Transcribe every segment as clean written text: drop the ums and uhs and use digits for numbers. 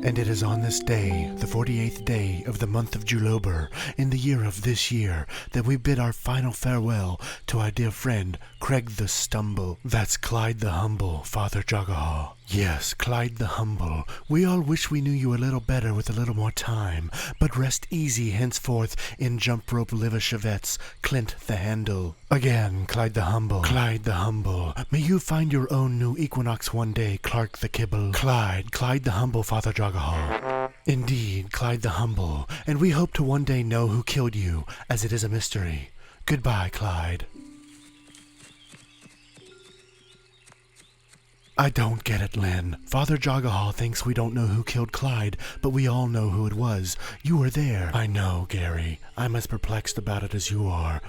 And it is on this day, the 48th day of the month of Julober, in the year of this year, that we bid our final farewell to our dear friend, Craig the Stumble. That's Clyde the Humble, Father Jagahaw. Yes, Clyde the Humble. We all wish we knew you a little better with a little more time, but rest easy henceforth in jump rope liver-chevettes, Clint the Handle. Again, Clyde the Humble. Clyde the Humble. May you find your own new equinox one day, Clark the Kibble. Clyde the Humble, Father Jagahaw. Indeed, Clyde the Humble, and we hope to one day know who killed you, as it is a mystery. Goodbye, Clyde. I don't get it, Lyn. Father Jagahaw thinks we don't know who killed Clyde, but we all know who it was. You were there. I know, Gary. I'm as perplexed about it as you are.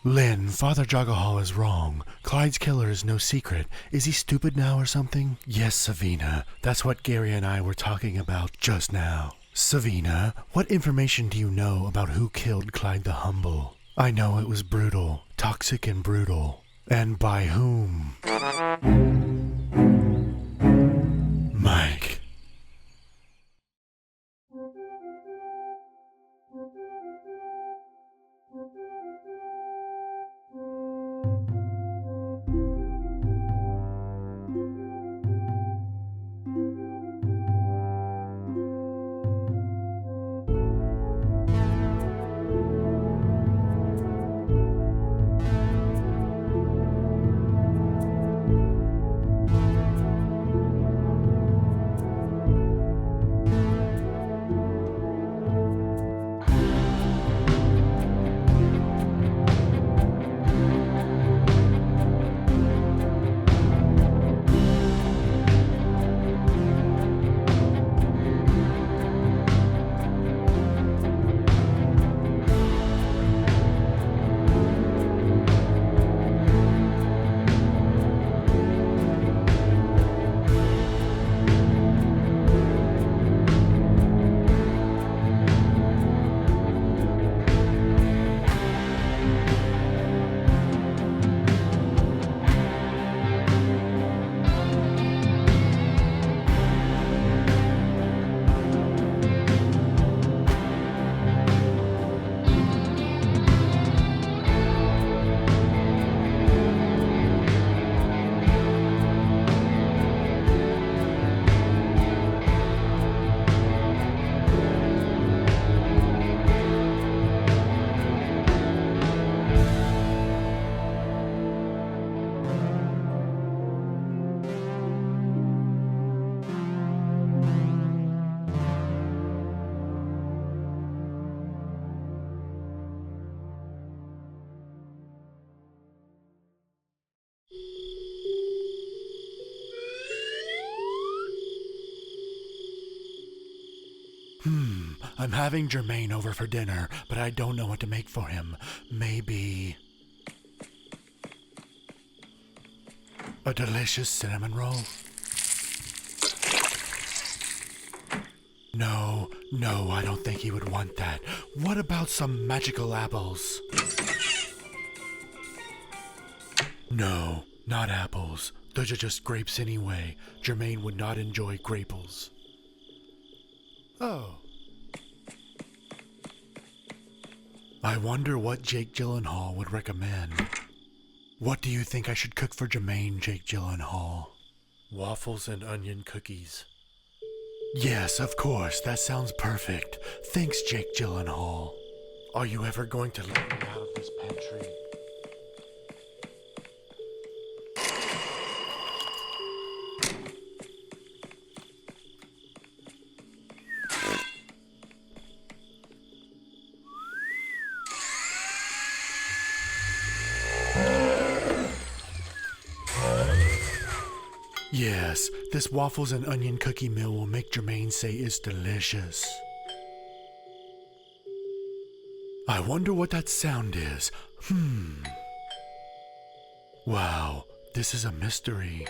Lyn, Father Jagahaw is wrong. Clyde's killer is no secret. Is he stupid now or something? Yes, Savina. That's what Gary and I were talking about just now. Savina, what information do you know about who killed Clyde the Humble? I know it was brutal, toxic and brutal. And by whom? Mike. I'm having Jermaine over for dinner, but I don't know what to make for him. Maybe a delicious cinnamon roll? No, I don't think he would want that. What about some magical apples? No, not apples. Those are just grapes anyway. Jermaine would not enjoy grapes. Oh. I wonder what Jake Gyllenhaal would recommend. What do you think I should cook for Jermaine, Jake Gyllenhaal? Waffles and onion cookies. Yes, of course. That sounds perfect. Thanks, Jake Gyllenhaal. Are you ever going to let me out of this pantry? Yes, this waffles and onion cookie meal will make Jermaine say it's delicious. I wonder what that sound is. Wow, this is a mystery.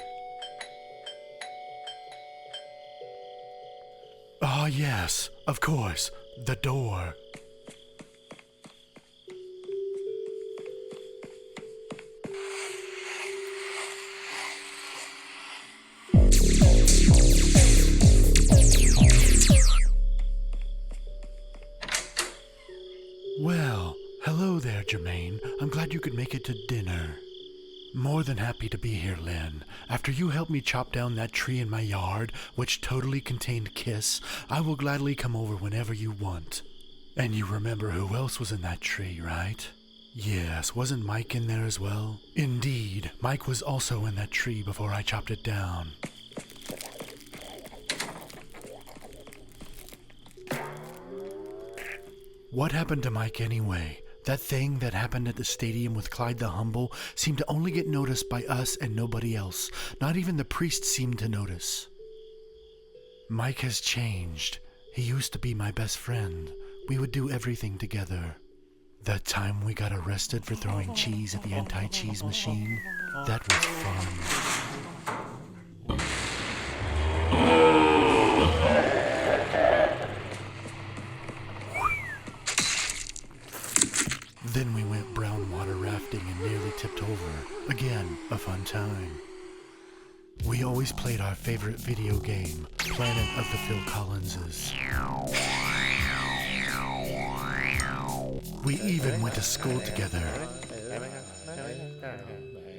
Ah, yes, of course, the door. Well, hello there, Jermaine. I'm glad you could make it to dinner. More than happy to be here, Lyn. After you helped me chop down that tree in my yard, which totally contained Kiss, I will gladly come over whenever you want. And you remember who else was in that tree, right? Yes, wasn't Mike in there as well? Indeed, Mike was also in that tree before I chopped it down. What happened to Mike anyway? That thing that happened at the stadium with Clyde the Humble seemed to only get noticed by us and nobody else. Not even the priest seemed to notice. Mike has changed. He used to be my best friend. We would do everything together. That time we got arrested for throwing cheese at the anti-cheese machine, that was fun. Then we went brown water rafting and nearly tipped over. Again, a fun time. We always played our favorite video game, Planet of the Phil Collinses. We even went to school together.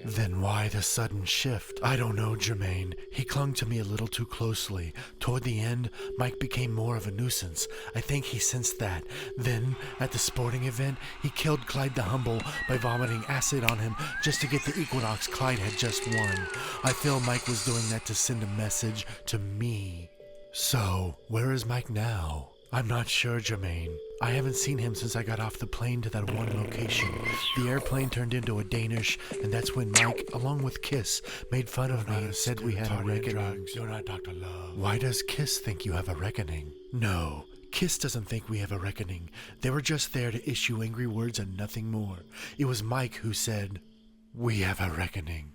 Then why the sudden shift? I don't know, Jermaine. He clung to me a little too closely. Toward the end, Mike became more of a nuisance. I think he sensed that. Then, at the sporting event, he killed Clyde the Humble by vomiting acid on him just to get the equinox Clyde had just won. I feel Mike was doing that to send a message to me. So, where is Mike now? I'm not sure, Jermaine. I haven't seen him since I got off the plane to that one location. The airplane turned into a Danish, and that's when Mike, along with Kiss, made fun of me and said we had a reckoning. You're not Dr. Love. Why does Kiss think you have a reckoning? No, Kiss doesn't think we have a reckoning. They were just there to issue angry words and nothing more. It was Mike who said, "We have a reckoning."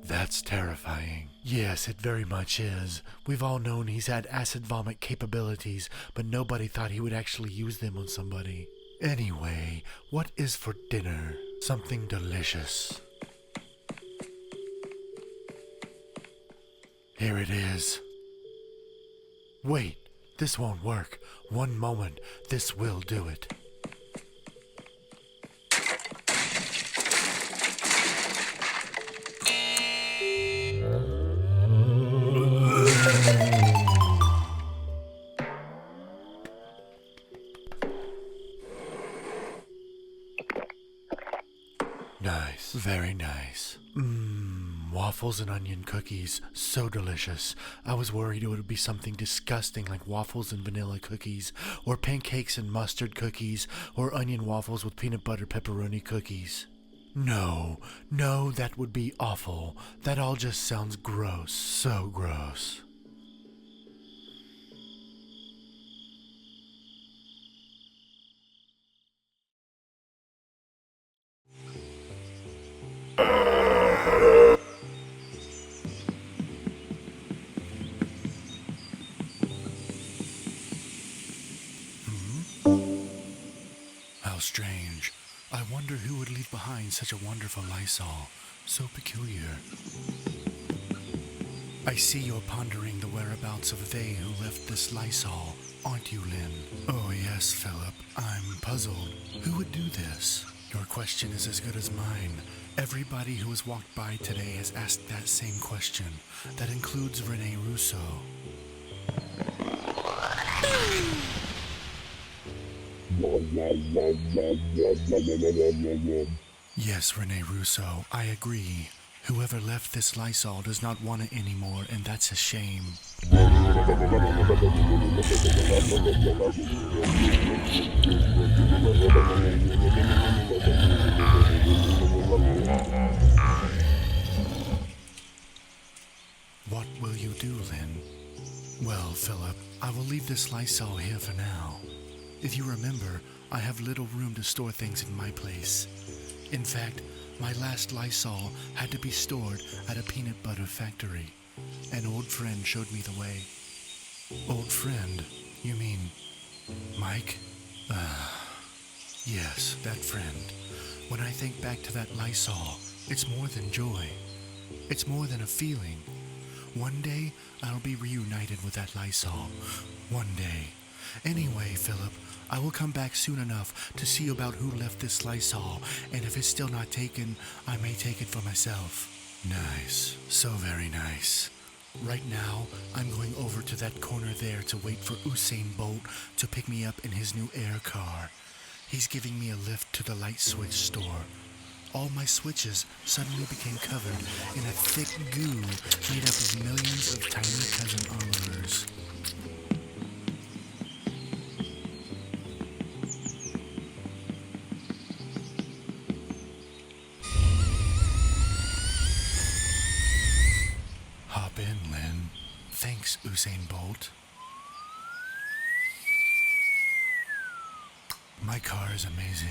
That's terrifying. Yes, it very much is. We've all known he's had acid vomit capabilities, but nobody thought he would actually use them on somebody. Anyway, what is for dinner? Something delicious. Here it is. Wait, this won't work. One moment, this will do it. Nice. Very nice. Waffles and onion cookies. So delicious. I was worried it would be something disgusting like waffles and vanilla cookies, or pancakes and mustard cookies, or onion waffles with peanut butter pepperoni cookies. No, that would be awful. That all just sounds gross. So gross. How strange. I wonder who would leave behind such a wonderful Lysol. So peculiar. I see you're pondering the whereabouts of they who left this Lysol, aren't you, Lyn? Oh yes, Philip. I'm puzzled. Who would do this? Your question is as good as mine. Everybody who has walked by today has asked that same question. That includes Rene Russo. Yes, Rene Russo, I agree. Whoever left this Lysol does not want it anymore, and that's a shame. What will you do, Lyn? Well, Philip, I will leave this Lysol here for now. If you remember, I have little room to store things in my place. In fact, my last Lysol had to be stored at a peanut butter factory. An old friend showed me the way. Old friend? You mean Mike? Yes, that friend. When I think back to that Lysol, it's more than joy. It's more than a feeling. One day, I'll be reunited with that Lysol. One day. Anyway, Philip, I will come back soon enough to see about who left this slice hall, and if it's still not taken, I may take it for myself. Nice. So very nice. Right now, I'm going over to that corner there to wait for Usain Bolt to pick me up in his new air car. He's giving me a lift to the light switch store. All my switches suddenly became covered in a thick goo made up of millions of tiny cousin Olivers. Hop in, Lyn. Thanks, Usain Bolt. My car is amazing.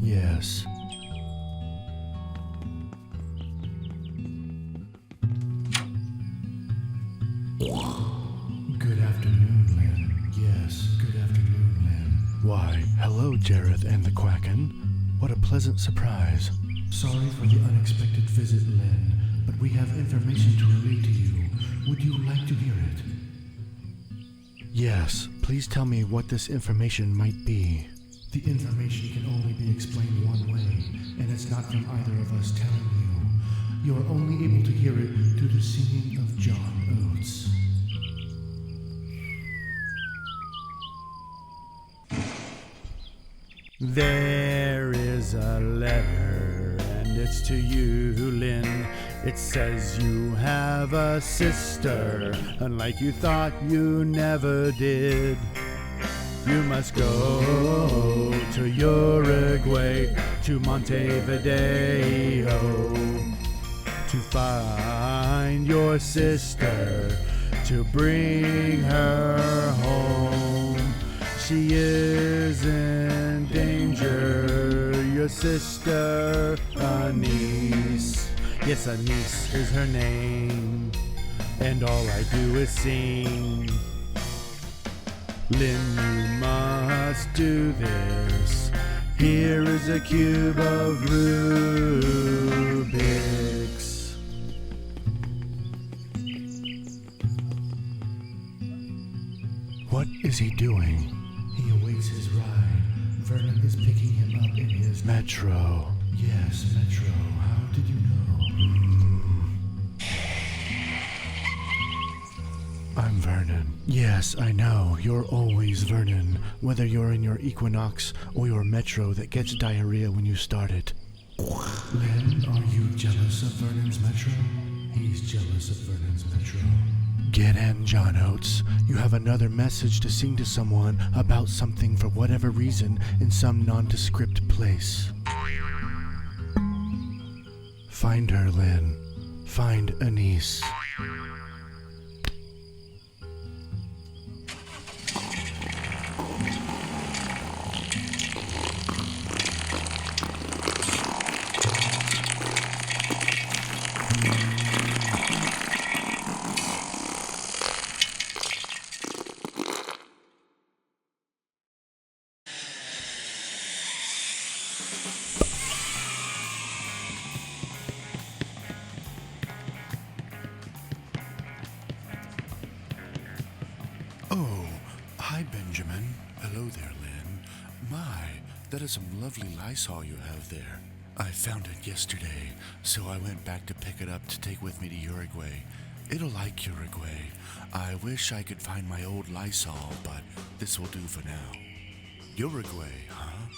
Yes. Good afternoon, Lyn. Yes, good afternoon, Lyn. Why, hello, Jareth and the Quacken. What a pleasant surprise. Sorry for the unexpected visit, Lyn, but we have information to relay to you. Would you like to hear it? Yes, please tell me what this information might be. The information can only be explained one way, and it's not from either of us telling you. You are only able to hear it through the singing of John Oates. There is a letter, and it's to you, Lyn. It says you have a sister, unlike you thought you never did. You must go to Uruguay, to Montevideo, to find your sister, to bring her home. She is in danger, your sister, Anise. Yes, Anise is her name, and all I do is sing. Lyn, you must do this. Here is a cube of Rubik's. What is he doing? He awaits his ride. Vernon is picking him up in his metro. Yes, metro. How did you know? I'm Vernon. Yes, I know. You're always Vernon, whether you're in your Equinox or your metro that gets diarrhea when you start it. Lyn, are you jealous of Vernon's metro? He's jealous of Vernon's metro. Get in, John Oates. You have another message to sing to someone about something for whatever reason in some nondescript place. Find her, Lyn. Find Anise. Oh, hi, Benjamin. Hello there, Lynn. My, that is some lovely Lysol you have there. I found it yesterday, so I went back to pick it up to take with me to Uruguay. It'll like Uruguay. I wish I could find my old Lysol, but this will do for now. Uruguay, huh?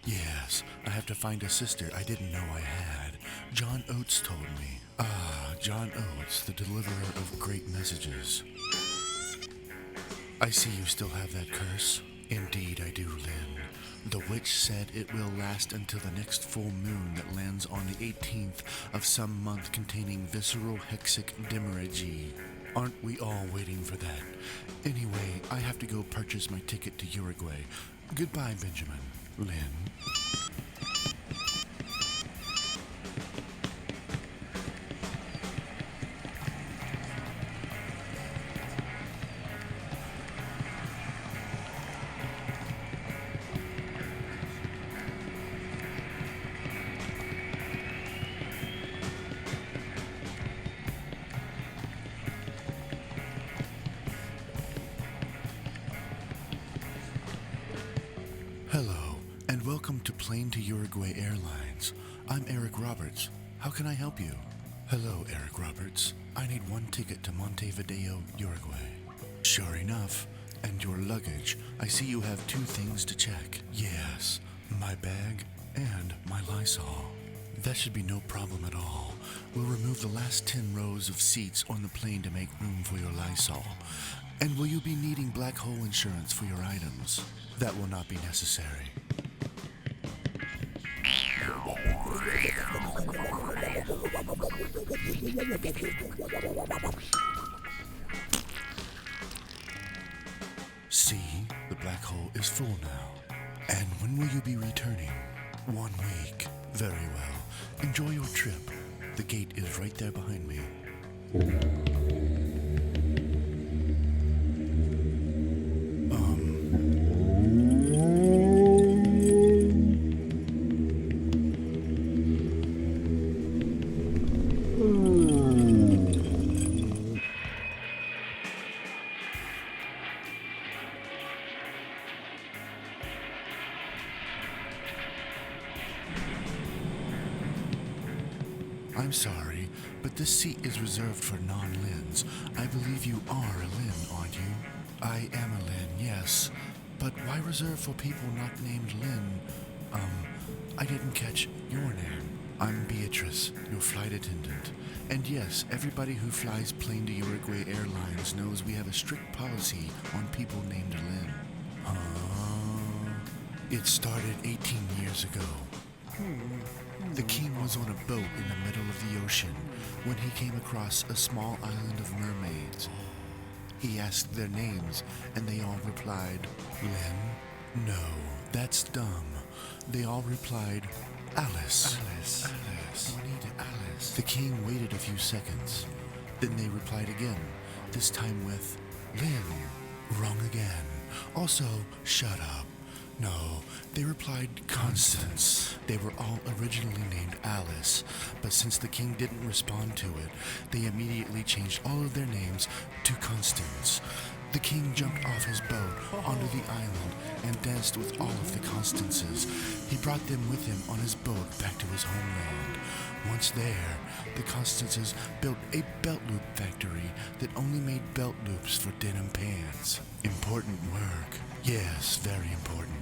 Yes, I have to find a sister I didn't know I had. John Oates told me. Ah, John Oates, the deliverer of great messages. I see you still have that curse. Indeed I do, Lynn. The witch said it will last until the next full moon that lands on the 18th of some month containing visceral hexic dimmergy. Aren't we all waiting for that? Anyway, I have to go purchase my ticket to Uruguay. Goodbye, Benjamin. Lynn. Hello, and welcome to Plane to Uruguay Airlines. I'm Eric Roberts. How can I help you? Hello, Eric Roberts. I need one ticket to Montevideo, Uruguay. Sure enough. And your luggage. I see you have two things to check. Yes, my bag and my Lysol. That should be no problem at all. We'll remove the last 10 rows of seats on the plane to make room for your Lysol. And will you be needing black hole insurance for your items? That will not be necessary. See, the black hole is full now. And when will you be returning? 1 week. Very well. Enjoy your trip. The gate is right there behind me. I'm sorry, but this seat is reserved for non-Lyns. I believe you are a Lyn, aren't you? I am a Lyn, yes. But why reserve for people not named Lynn? I didn't catch your name. I'm Beatrice, your flight attendant. And yes, everybody who flies plane to Uruguay Airlines knows we have a strict policy on people named Lynn. It started 18 years ago. The king was on a boat in the middle of the ocean when he came across a small island of mermaids. He asked their names, and they all replied, Lynn? No, that's dumb. They all replied, Alice. Alice. Alice. We need Alice. The king waited a few seconds. Then they replied again, this time with, Lynn. Wrong again. Also, shut up. No, they replied Constance. They were all originally named Alice, but since the king didn't respond to it, they immediately changed all of their names to Constance. The king jumped off his boat onto the island and danced with all of the Constances. He brought them with him on his boat back to his homeland. Once there, the Constances built a belt loop factory that only made belt loops for denim pants. Important work. Yes, very important.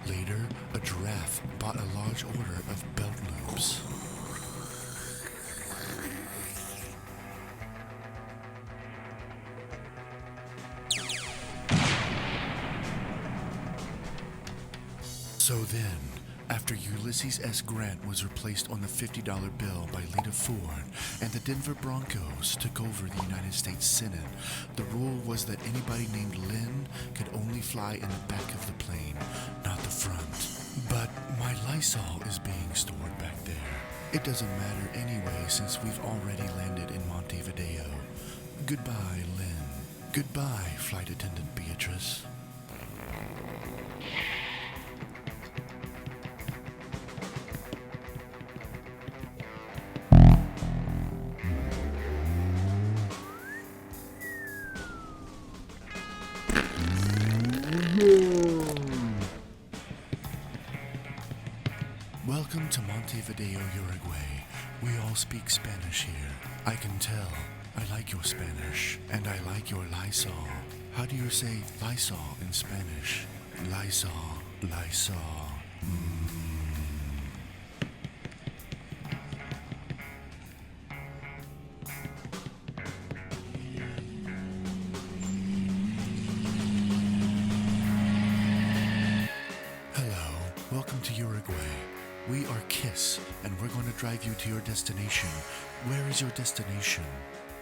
Later, a giraffe bought a large order of belt loops. So then, after Ulysses S. Grant was replaced on the $50 bill by Lita Ford and the Denver Broncos took over the United States Senate, the rule was that anybody named Lynn could only fly in the back of the plane, not the front. But my Lysol is being stored back there. It doesn't matter anyway since we've already landed in Montevideo. Goodbye, Lyn. Goodbye, Flight Attendant Beatrice. Welcome to Montevideo, Uruguay. We all speak Spanish here. I can tell. I like your Spanish, and I like your Lysol. How do you say Lysol in Spanish? Lysol, Lysol. Hello, welcome to Uruguay. We are KISS, and we're going to drive you to your destination. Where is your destination?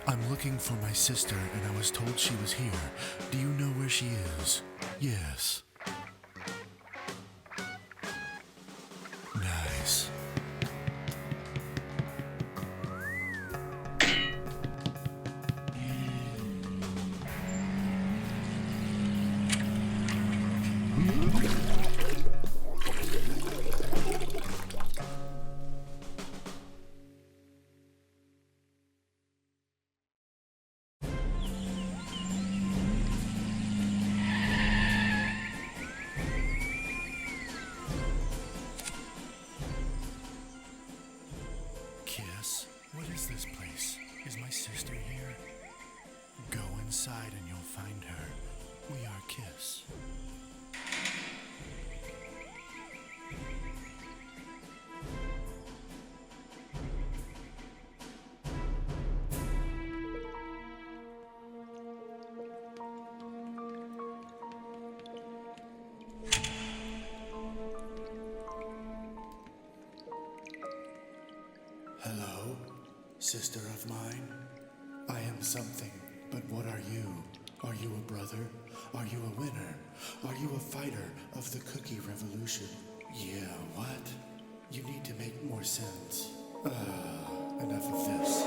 I'm looking for my sister, and I was told she was here. Do you know where she is? Yes. Nice. Kiss? What is this place? Is my sister here? Go inside and you'll find her. We are KISS. Hello, sister of mine. I am something, but what are you? Are you a brother? Are you a winner? Are you a fighter of the cookie revolution? Yeah, what? You need to make more sense. Enough of this.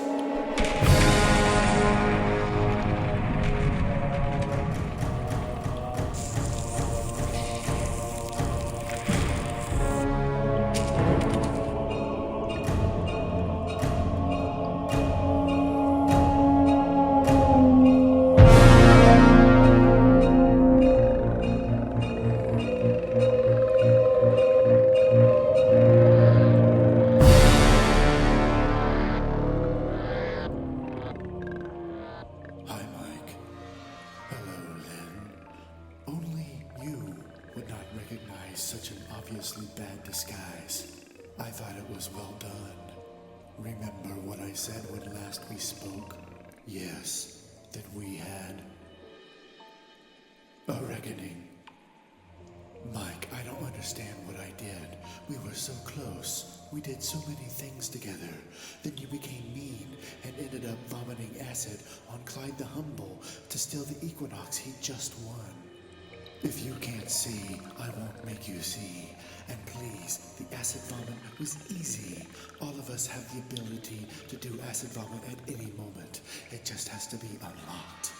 Hi, Mike. Hello, Lyn. Only you would not recognize such an obviously bad disguise. I thought it was well done. Remember what I said when last we spoke? Yes, that we had a reckoning. Mike, I don't understand what I did. We were so close. We did so many things together. Then you became mean and ended up vomiting acid on Clyde the Humble to steal the equinox he just won. If you can't see, I won't make you see. And please, the acid vomit was easy. All of us have the ability to do acid vomit at any moment. It just has to be unlocked.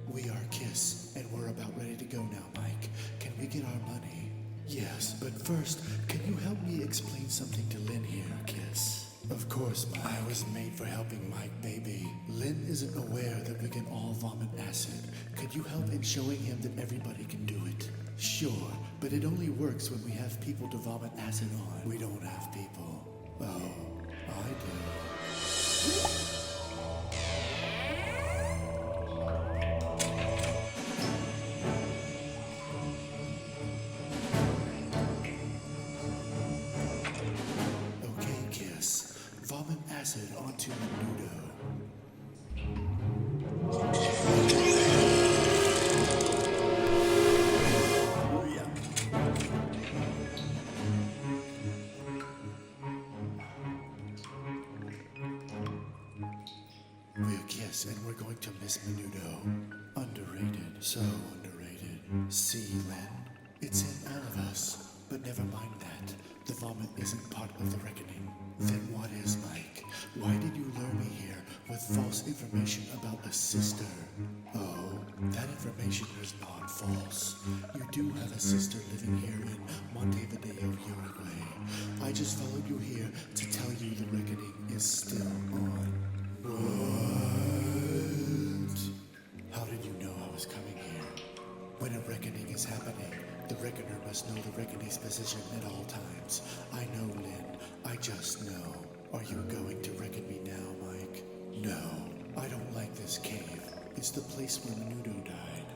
We are KISS, and we're about ready to go now, Mike. Can we get our money? Yes, but first, can you help me explain something to Lyn here, KISS? Of course, Mike. I was made for helping Mike, baby. Lyn isn't aware that we can all vomit acid. Could you help in showing him that everybody can do it? Sure, but it only works when we have people to vomit acid on. We don't have people. Oh, I do. Okay, KISS. Vomit acid onto Menudo. We're KISS. Yes, and we're going to miss Menudo. Underrated, so underrated. See, Lyn, it's in all of us. But never mind that. The vomit isn't part of the reckoning. Then what is, Mike? Why did you lure me here with false information about a sister? Oh, that information is not false. You do have a sister living here in Montevideo, Uruguay. I just followed you here to tell you the reckoning is still on. What? How did you know I was coming here? When a reckoning is happening, the reckoner must know the reckoning's position at all times. I know, Lyn. I just know. Are you going to reckon me now, Mike? No. I don't like this cave. It's the place where Menudo died.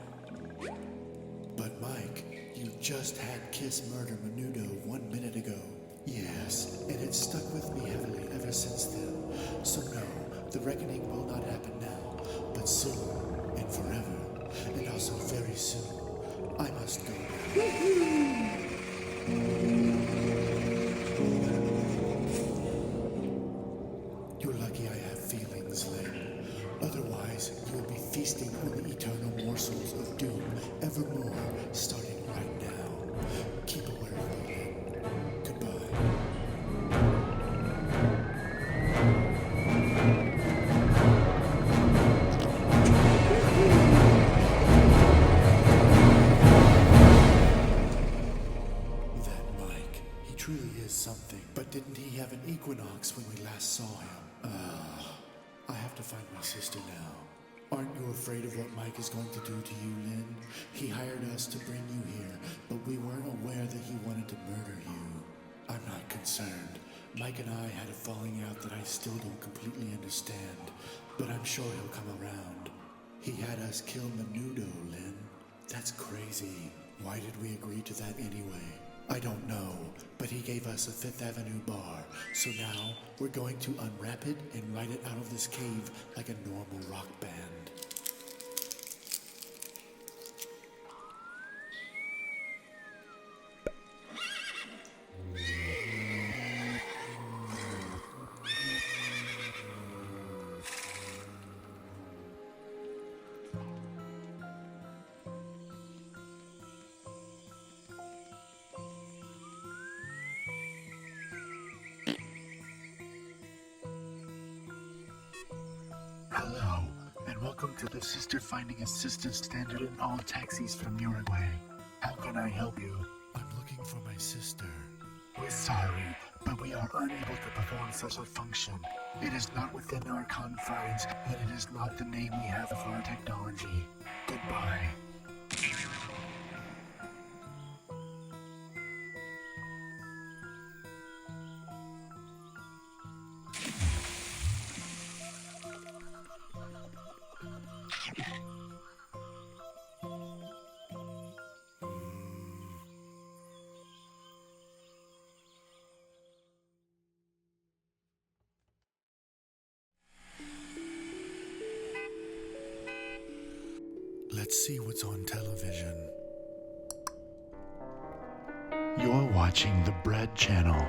But Mike, you just had Kiss murder Menudo 1 minute ago. Yes, and it's stuck with me heavily ever since then. So no, the reckoning will not happen now, but soon and forever, and also very soon. I must go now. You're lucky I have feelings, Lyn. Otherwise, you will be feasting on the eternal morsels of doom evermore, starting right now. Keep aware of me, Lyn. Goodbye. That Mike, he truly is something. But didn't he have an equinox when we last saw him? I have to find my sister now. Aren't you afraid of what Mike is going to do to you, Lyn? He hired us to bring you here, but we weren't aware that he wanted to murder you. I'm not concerned. Mike and I had a falling out that I still don't completely understand, but I'm sure he'll come around. He had us kill Menudo, Lyn. That's crazy. Why did we agree to that anyway? I don't know, but he gave us a Fifth Avenue bar, so now we're going to unwrap it and ride it out of this cave like a normal rock band. Hello, and welcome to the Sister Finding Assistance standard in all taxis from Uruguay. How can I help you? I'm looking for my sister. We're sorry, but we are unable to perform such a function. It is not within our confines, and it is not the name we have for our technology. Goodbye. Let's see what's on television. You're watching the Bread Channel.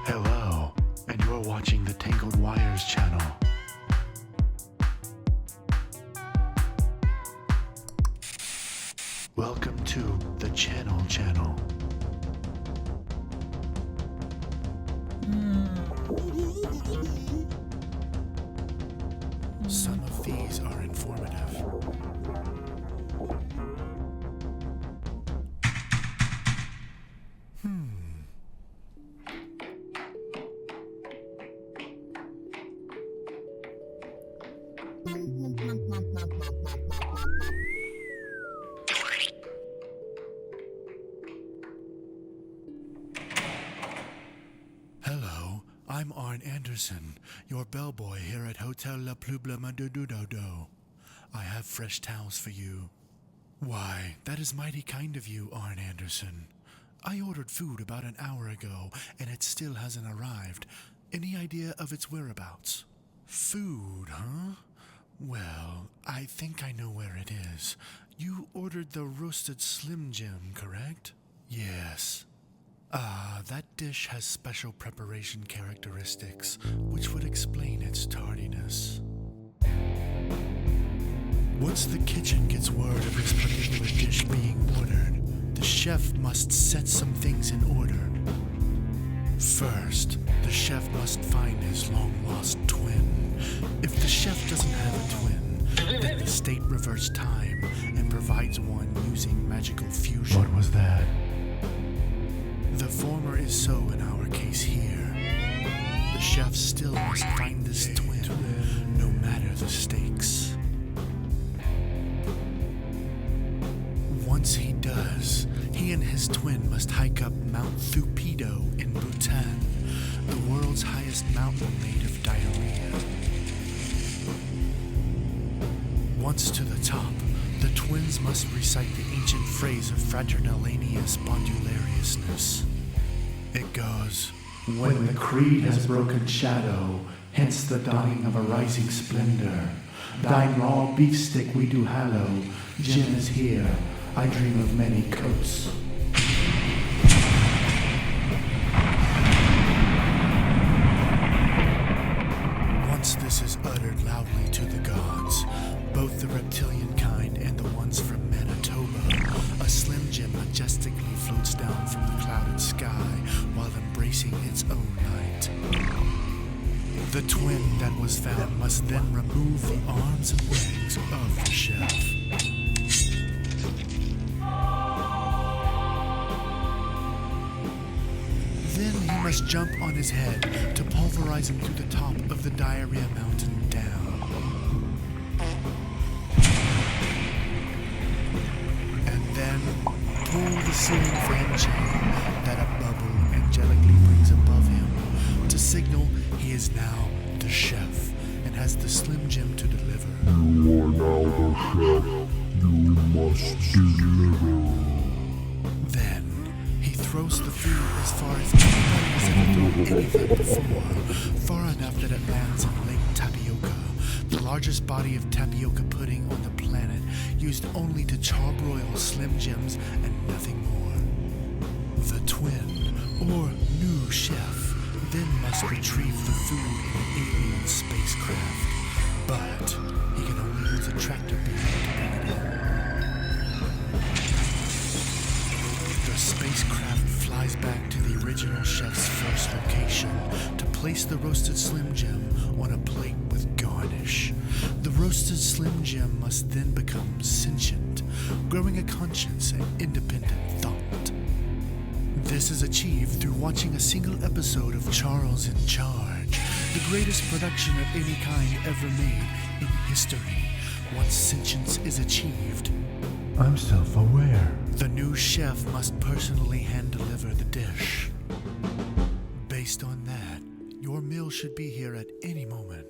Hello, and you're watching the Tangled Wires channel. Welcome to the Channel Channel. Some of these are informative. Hello, I'm Arn Anderson, your bellboy here at Hotel La Pluble Madududodo. I have fresh towels for you. Why, that is mighty kind of you, Arn Anderson. I ordered food about an hour ago, and it still hasn't arrived. Any idea of its whereabouts? Food, huh? Well, I think I know where it is. You ordered the roasted Slim Jim, correct? Yes. That dish has special preparation characteristics, which would explain its tardiness. Once the kitchen gets word of this particular dish being ordered, the chef must set some things in order. First, the chef must find his long-lost twin. If the chef doesn't have a twin, then the state reverts time and provides one using magical fusion. What was that? The former is so in our case here. The chef still must find this twin, no matter the stakes. Once he does, he and his twin must hike up Mount Thupido in Bhutan, the world's highest mountain made of diarrhea. Once to the top, the twins must recite the ancient phrase of fraternalania spondulariousness. It goes, When the creed has broken shadow, hence the dawning of a rising splendor. Thine raw beefstick we do hallow, Jim is here, I dream of many coats. Once this is uttered loudly to the gods, both the reptilian kind and the ones from Manitoba, a Slim Jim majestically floats down from the clouded sky while embracing its own night. The twin that was found must then remove the arms and legs of the chef. Then he must jump on his head to pulverize him through the top of the diarrhea mountain down. And then pull the ceiling fan chain that a bubble angelically brings above him to signal he is now the chef and has the Slim Jim to deliver. You are now the chef. You must deliver. Then he throws the food as far as anybody has ever thrown anything before, far enough that it lands in Lake Tapioca, the largest body of tapioca pudding on the planet, used only to charbroil Slim Jims and nothing more. The twin, or new chef, then must retrieve the food in an alien spacecraft, but he can only use a tractor beam to bring it in. The spacecraft flies back to the original chef's first location to place the roasted Slim Jim on a plate with garnish. The roasted Slim Jim must then become sentient, growing a conscience and independent thought. This is achieved through watching a single episode of Charles in Charge, the greatest production of any kind ever made in history. Once sentience is achieved, I'm self-aware. the new chef must personally hand-deliver the dish. Based on that, your meal should be here at any moment.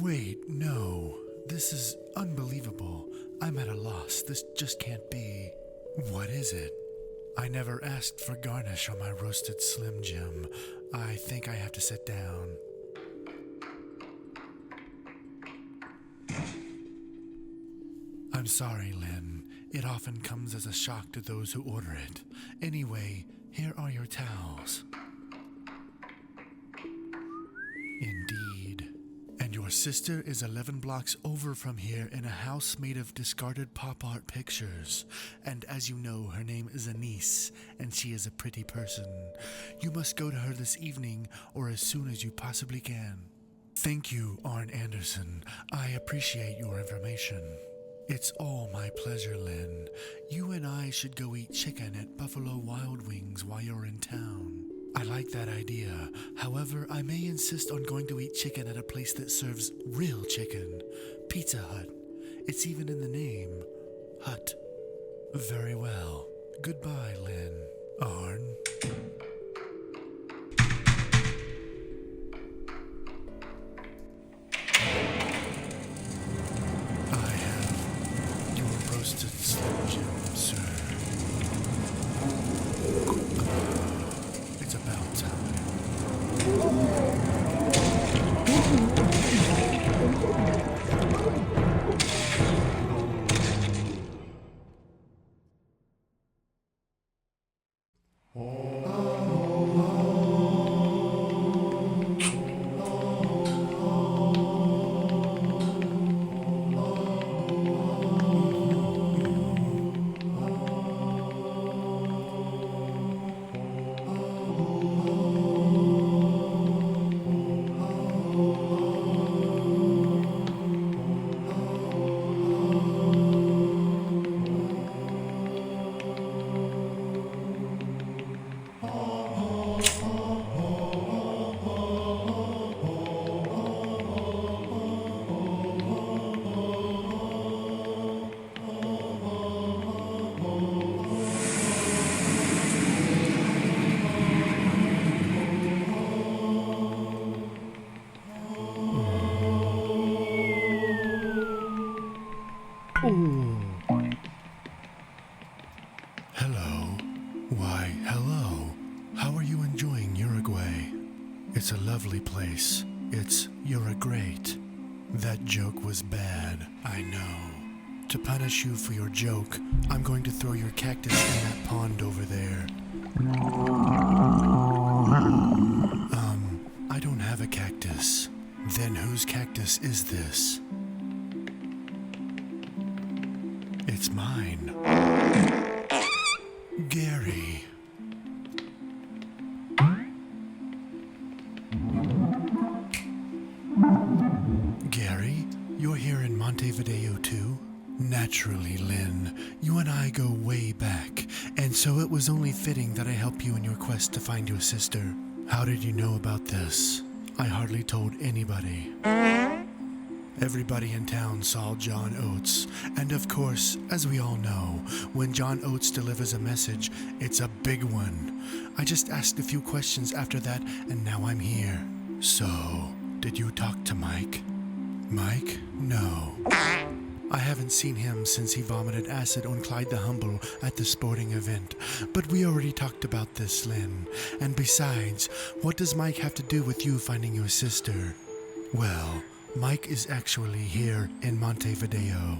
Wait, no. This is unbelievable. I'm at a loss. This just can't be. What is it? I never asked for garnish on my roasted Slim Jim. I think I have to sit down. I'm sorry, Lyn. It often comes as a shock to those who order it. Anyway, here are your towels. Indeed. And your sister is 11 blocks over from here in a house made of discarded pop art pictures. And as you know, her name is Anise, and she is a pretty person. You must go to her this evening, or as soon as you possibly can. Thank you, Arn Anderson. I appreciate your information. It's all my pleasure, Lyn. You and I should go eat chicken at Buffalo Wild Wings while you're in town. I like that idea. However, I may insist on going to eat chicken at a place that serves real chicken. Pizza Hut. It's even in the name. Hut. Very well. Goodbye, Lyn. Arn. I have your roasted Slim Jim, sir. It's about time. lovely place. You're a great. That joke was bad, I know. To punish you for your joke, I'm going to throw your cactus in that pond over there. I don't have a cactus. Then whose cactus is this? It's mine. Gary. Gary, you're here in Montevideo too? Naturally, Lyn. You and I go way back, and so it was only fitting that I help you in your quest to find your sister. How did you know about this? I hardly told anybody. Everybody in town saw John Oates, and of course, as we all know, when John Oates delivers a message, it's a big one. I just asked a few questions after that, and now I'm here. So, did you talk to Mike? Mike? No. I haven't seen him since he vomited acid on Clyde the Humble at the sporting event, but we already talked about this, Lyn. And besides, what does Mike have to do with you finding your sister? Well, Mike is actually here in Montevideo.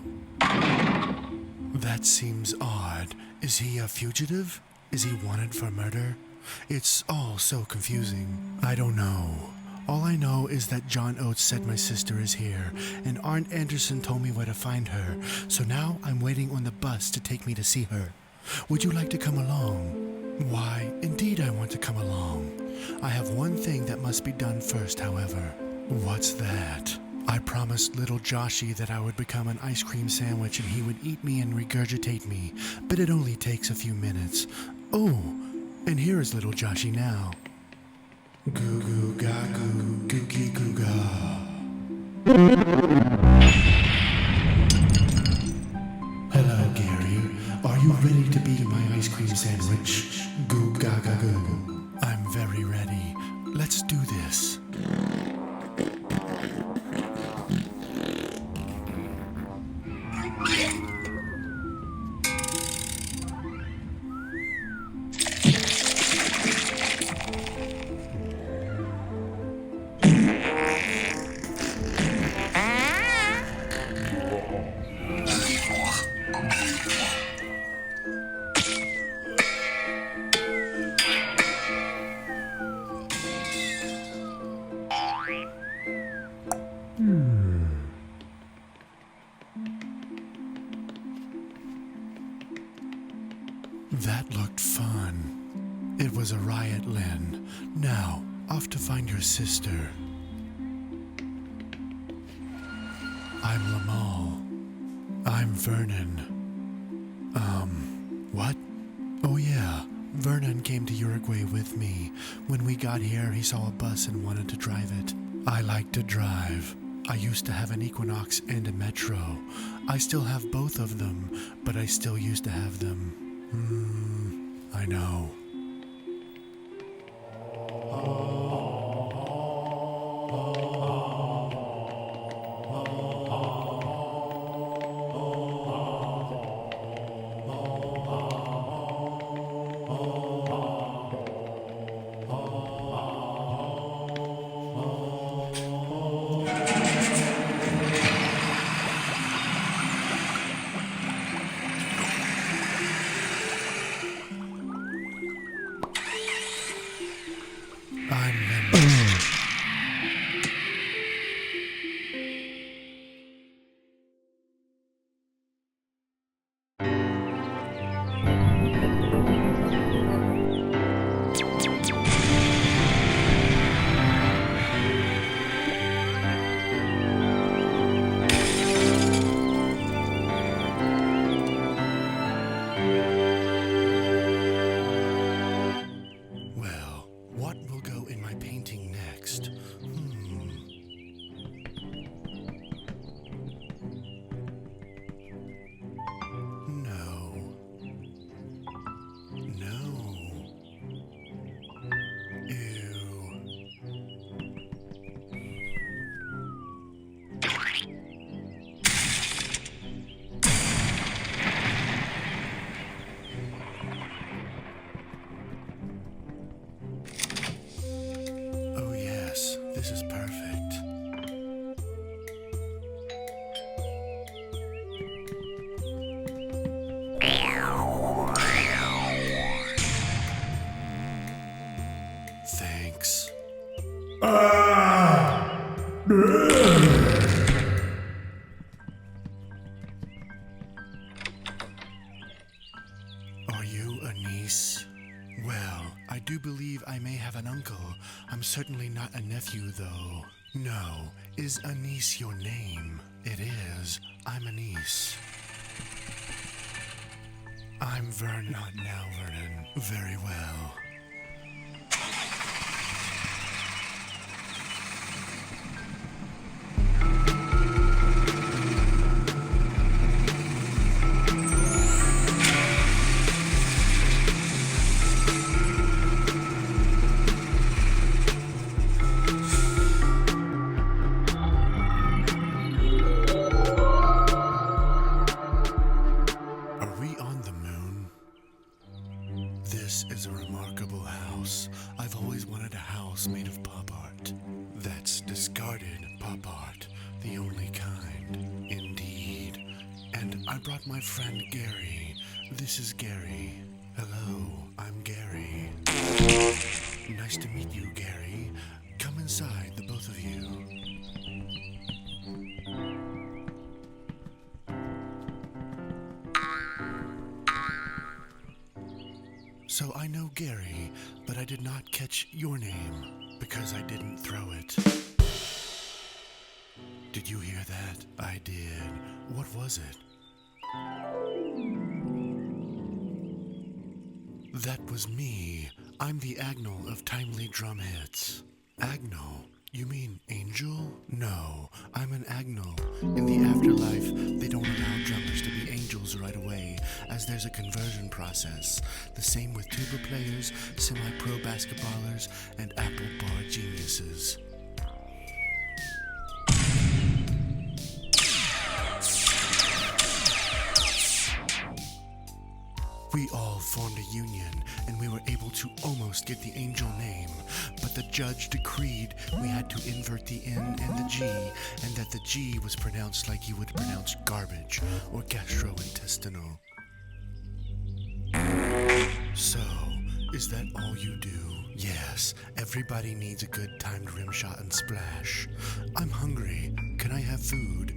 That seems odd. Is he a fugitive? Is he wanted for murder? It's all so confusing. I don't know. All I know is that John Oates said my sister is here, and Arndt Anderson told me where to find her, so now I'm waiting on the bus to take me to see her. Would you like to come along? Why, indeed I want to come along. I have one thing that must be done first, however. What's that? I promised little Joshy that I would become an ice cream sandwich and he would eat me and regurgitate me, but it only takes a few minutes. Oh, and here is little Joshy now. Goo goo ga goo, googie goo ga. Hello, Gary. Are you ready to be my ice cream sandwich? Goo ga ga goo. I'm very ready. Let's do this. That looked fun. It was a riot, Lyn. Now, off to find your sister. I'm Lamal. I'm Vernon. What? Oh yeah, Vernon came to Uruguay with me. When we got here, he saw a bus and wanted to drive it. I like to drive. I used to have an Equinox and a Metro. I still have both of them, but I still used to have them. I know. Are you a niece? Well, I do believe I may have an uncle. I'm certainly not a nephew, though. No, is Anise your name? It is. I'm Anise. I'm Vern, not now, Vernon. Very well. This is a remarkable house. I've always wanted a house made of pop art. That's discarded pop art, the only kind. Indeed. And I brought my friend Gary. This is Gary. Hello, I'm Gary. Nice to meet you, Gary. Come inside, the both of you. So I know Gary, but I did not catch your name because I didn't throw it. Did you hear that? I did. What was it? That was me. I'm the Agnel of Timely Drum Hits. Agnel? You mean angel? No, I'm an Agnel. In the afterlife, they don't allow drummers to be angels right away, as there's a conversion process. The same with tuba players, semi-pro basketballers, and apple bar geniuses. We all formed a union, and we were able to almost get the angel name, but the judge decreed we had to invert the N and the G, and that the G was pronounced like you would pronounce garbage or gastrointestinal. So, is that all you do? Yes, everybody needs a good timed rim shot and splash. I'm hungry. Can I have food?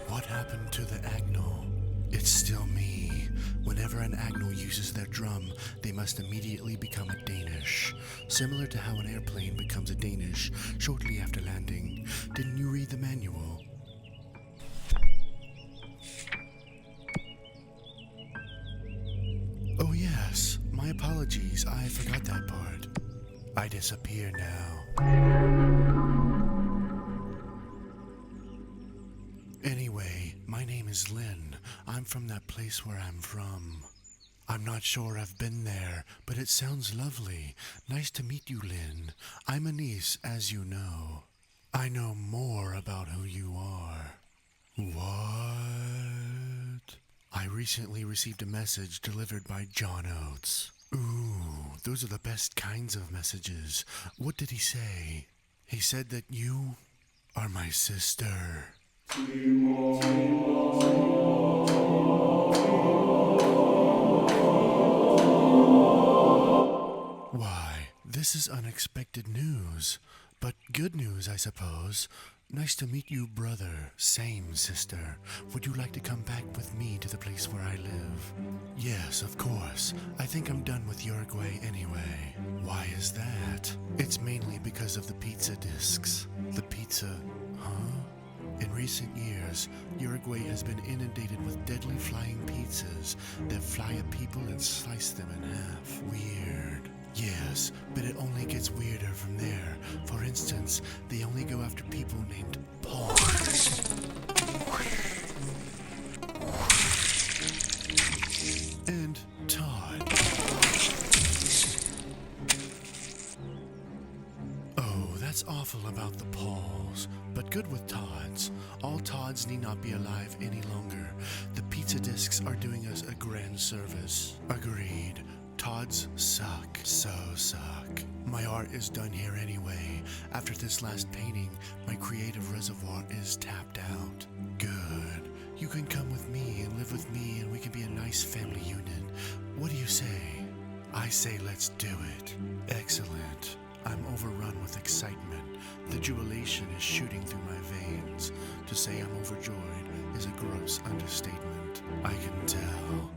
What happened to the Agnel? It's still me. Whenever an Agnel uses their drum, they must immediately become a Danish. Similar to how an airplane becomes a Danish shortly after landing. Didn't you read the manual? Oh yes, my apologies, I forgot that part. I disappear now. Anyway, my name is Lyn. I'm from that place where I'm from. I'm not sure I've been there, but it sounds lovely. Nice to meet you, Lyn. I'm Anise, as you know. I know more about who you are. What? I recently received a message delivered by John Oates. Ooh, those are the best kinds of messages. What did he say? He said that you are my sister. Why, this is unexpected news, but good news, I suppose. Nice to meet you, brother. Same, sister. Would you like to come back with me to the place where I live? Yes, of course. I think I'm done with Uruguay anyway. Why is that? It's mainly because of the pizza discs. The pizza, huh? In recent years, Uruguay has been inundated with deadly flying pizzas that fly at people and slice them in half. Weird. Yes, but it only gets weirder from there. For instance, they only go after people named Paul. And Todd. Oh, that's awful about the Pauls, but good with Todds. All Todds need not be alive any longer. The pizza discs are doing us a grand service. Agreed. Todds suck. So suck. My art is done here anyway. After this last painting, my creative reservoir is tapped out. Good. You can come with me and live with me and we can be a nice family unit. What do you say? I say let's do it. Excellent. I'm overrun with excitement. The jubilation is shooting through my veins. To say I'm overjoyed is a gross understatement. I can tell.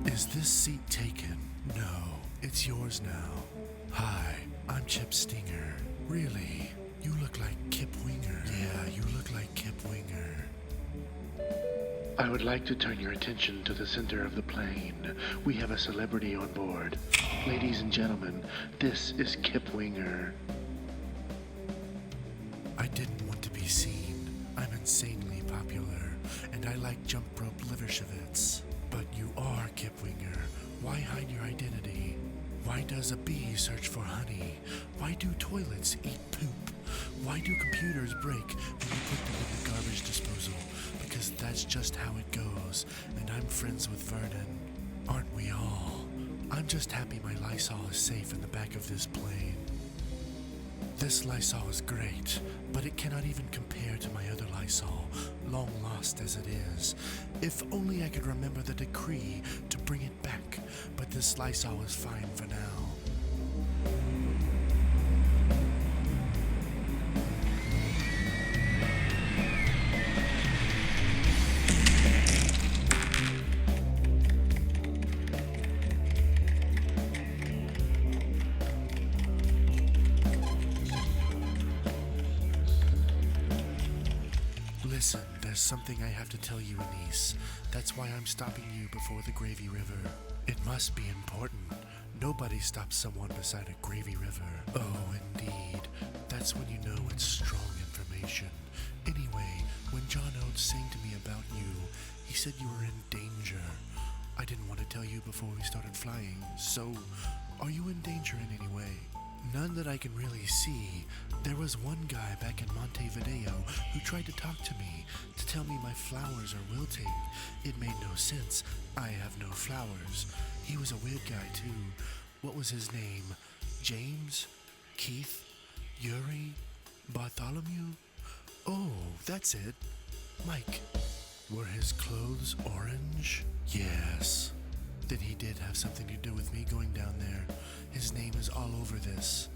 Is this seat taken? No, it's yours now. Hi, I'm Chip Stinger. Really? You look like Kip Winger. Yeah, you look like Kip Winger. I would like to turn your attention to the center of the plane. We have a celebrity on board. Ladies and gentlemen, this is Kip Winger. I didn't want to be seen. I'm insanely popular, and I like jump rope livershevitz. But you are Kip Winger. Why hide your identity? Why does a bee search for honey? Why do toilets eat poop? Why do computers break when you put them in the garbage disposal? Because that's just how it goes, and I'm friends with Vernon. Aren't we all? I'm just happy my Lysol is safe in the back of this plane. This Lysol is great, but it cannot even compare to my other Lysol, long lost as it is. If only I could remember the decree to bring it back, but this Lysol is fine for now. Listen, there's something I have to tell you, Anise. That's why I'm stopping you before the Gravy River. It must be important. Nobody stops someone beside a Gravy River. Oh, indeed. That's when you know it's strong information. Anyway, when John Oates sang to me about you, he said you were in danger. I didn't want to tell you before we started flying, so are you in danger in any way? None that I can really see. There was one guy back in Montevideo who tried to talk to me, to tell me my flowers are wilting. It made no sense. I have no flowers. He was a weird guy too. What was his name? James? Keith? Yuri? Bartholomew? Oh, that's it. Mike. Were his clothes orange? Yes. Then he did have something to do with me going down there. His name is all over this.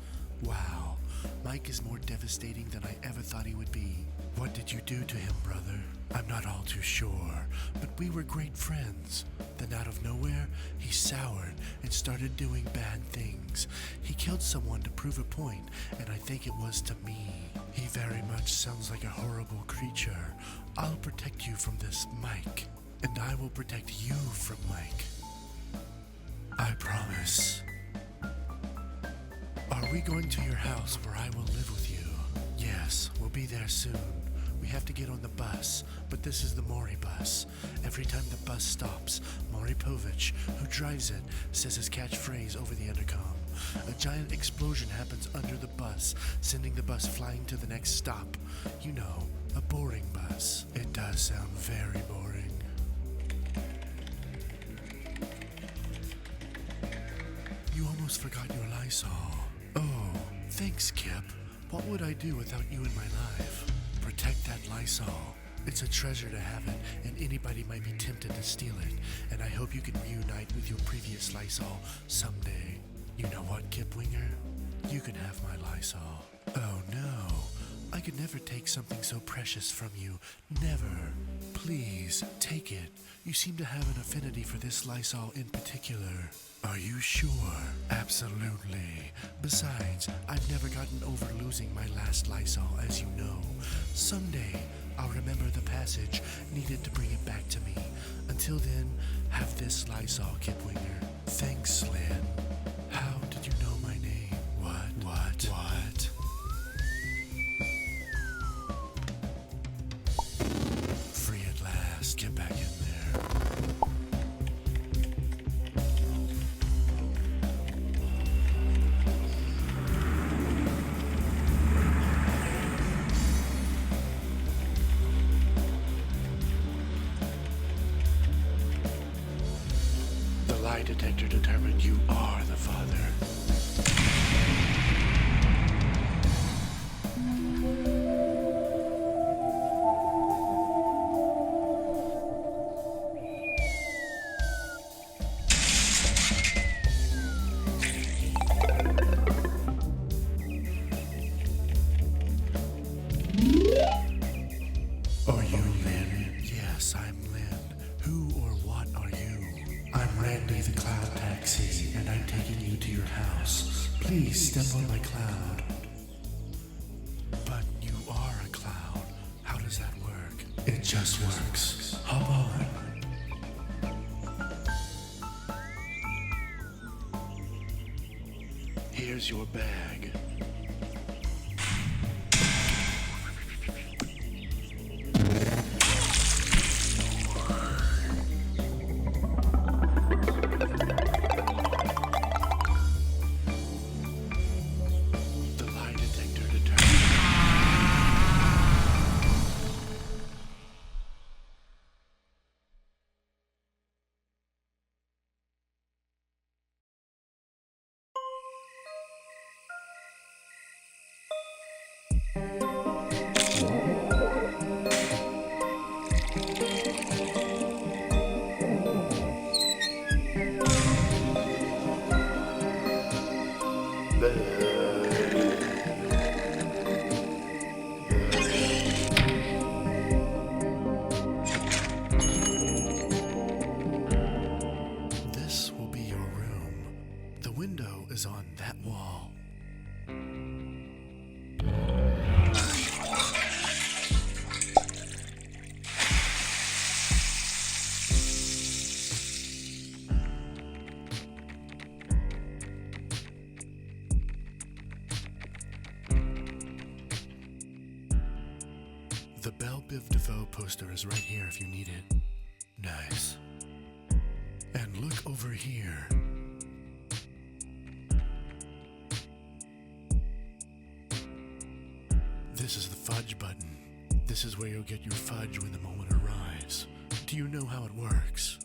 Wow, Mike is more devastating than I ever thought he would be. What did you do to him, brother? I'm not all too sure, but we were great friends. Then out of nowhere, he soured and started doing bad things. He killed someone to prove a point, and I think it was to me. He very much sounds like a horrible creature. I'll protect you from this, Mike, and I will protect you from Mike. I promise. Are we going to your house where I will live with you? Yes, we'll be there soon. We have to get on the bus, but this is the Maury bus. Every time the bus stops, Maury Povich, who drives it, says his catchphrase over the intercom. A giant explosion happens under the bus, sending the bus flying to the next stop. You know, a boring bus. It does sound very boring. You almost forgot your Lysol. Oh, thanks, Kip. What would I do without you in my life? Protect that Lysol. It's a treasure to have it, and anybody might be tempted to steal it, and I hope you can reunite with your previous Lysol someday. You know what, Kip Winger? You can have my Lysol. Oh no, I could never take something so precious from you. Never. Please, take it. You seem to have an affinity for this Lysol in particular. Are you sure? Absolutely. Besides, I've never gotten over losing my last Lysol, as you know. Someday, I'll remember the passage needed to bring it back to me. Until then, have this Lysol, Kip Winger. Thanks, Lyn. How did you know my name? What? Free at last. Get back in there. detector determined you are the father. Are you Lyn? Yes, I'm Lyn. Who or what are you? I'm Randy the Cloud Taxi, and I'm taking you to your house. Please step on my cloud. But you are a cloud. How does that work? It just works. Hop on. Here's your bag. The lie detector determined. This will be your room. The window is on that wall. The Belle Biv DeVoe poster is right here if you need it. Nice. And look over here. This is the fudge button. This is where you'll get your fudge when the moment arrives. Do you know how it works?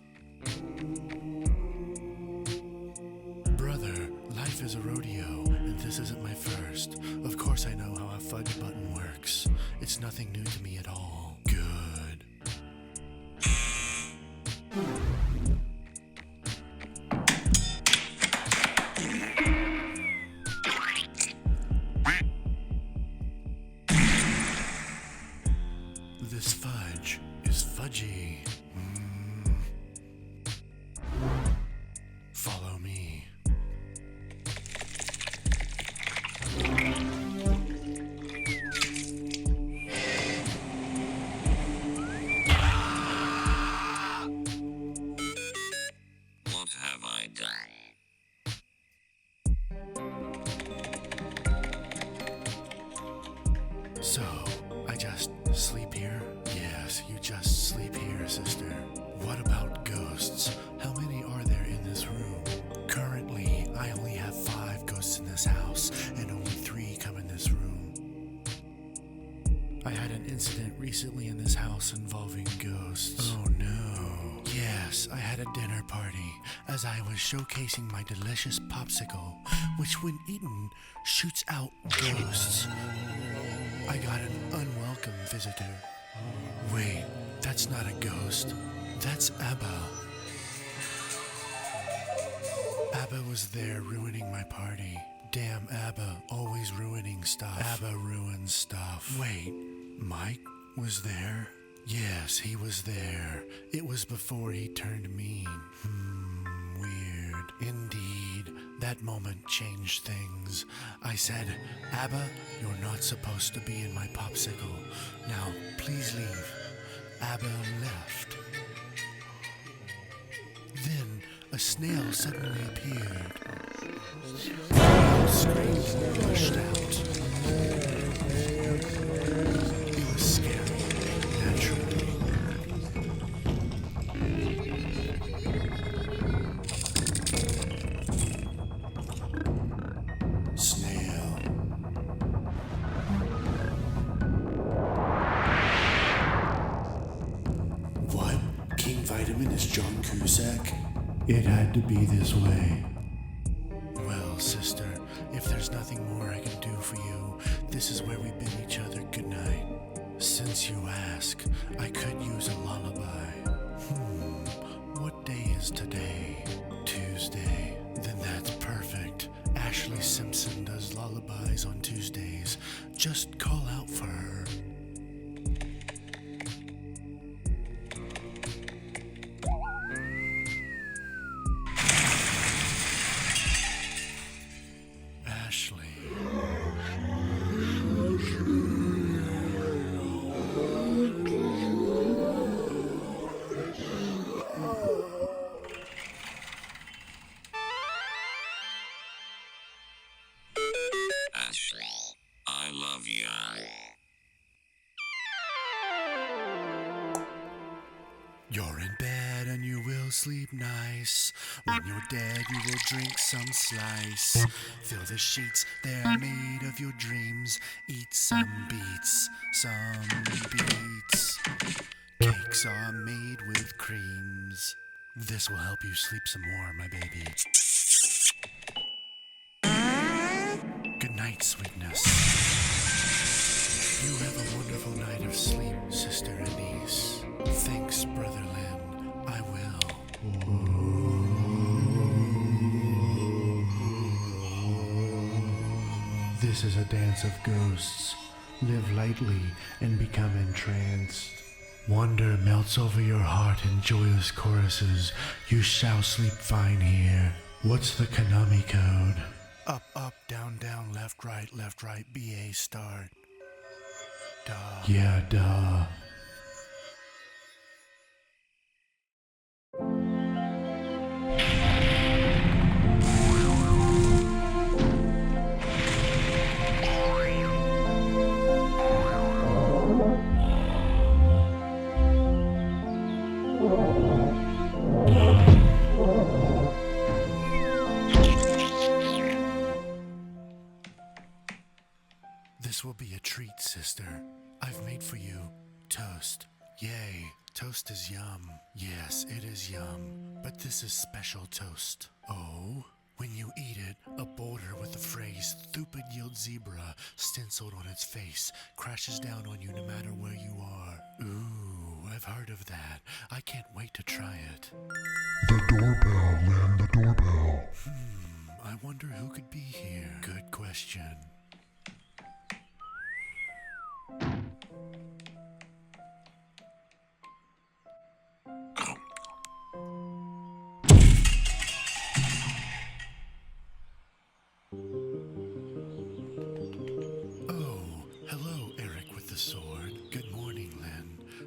Brother, life is a rodeo, and this isn't my first. Of course I know how a fudge button works. It's nothing new to me at all. Good. This fudge is fudgy. Follow me. What have I done? So, I just sleep here? Yes, you just sleep here, sister. What about ghosts? How many are there in this room? Currently, I only have 5 ghosts in this house, and only 3 come in this room. I had an incident recently in this house involving ghosts. Oh no. Yes, I had a dinner party as I was showcasing my delicious popsicle, which when eaten, shoots out ghosts. I got an unwelcome visitor. Wait, that's not a ghost. That's Abba. Abba was there ruining my party. Damn Abba, always ruining stuff. Abba ruins stuff. Wait, Mike was there? Yes, he was there. It was before he turned mean. Weird. Indeed, that moment changed things. I said, Abba, you're not supposed to be in my popsicle. Now, please leave. Abba left. Then, a snail suddenly appeared. Screamed and rushed out. It was scary, naturally. Snail. What? King Vitamin is John Cusack? It had to be this way. Well, sister, if there's nothing more I can do for you, this is where we bid each other goodnight. Since you ask, I could use a lullaby. What day is today? Tuesday. Then that's perfect. Ashley Simpson does lullabies on Tuesdays. Just call out for her. Ashley. Ashley, I love you. You're in bed and you will sleep nice. When you're dead, you will drink some slice. Fill the sheets, they're made of your dreams. Eat some beets, some beets. Cakes are made with creams. This will help you sleep some more, my baby. Good night, sweetness. You have a wonderful night of sleep, Sister Anise. Thanks, Brother Lyn. I will. This is a dance of ghosts. Live lightly and become entranced. Wonder melts over your heart in joyous choruses. You shall sleep fine here. What's the Konami code? Up, up, down, down, left, right, BA, start. Duh. Yeah, duh. This will be a treat, sister. I've made for you toast. Yay, toast is yum. Yes, it is yum. But this is special toast. Oh? When you eat it, a boulder with the phrase "Stupid Yield Zebra" stenciled on its face crashes down on you no matter where you are. Ooh, I've heard of that. I can't wait to try it. The doorbell, Lyn, the doorbell. I wonder who could be here. Good question.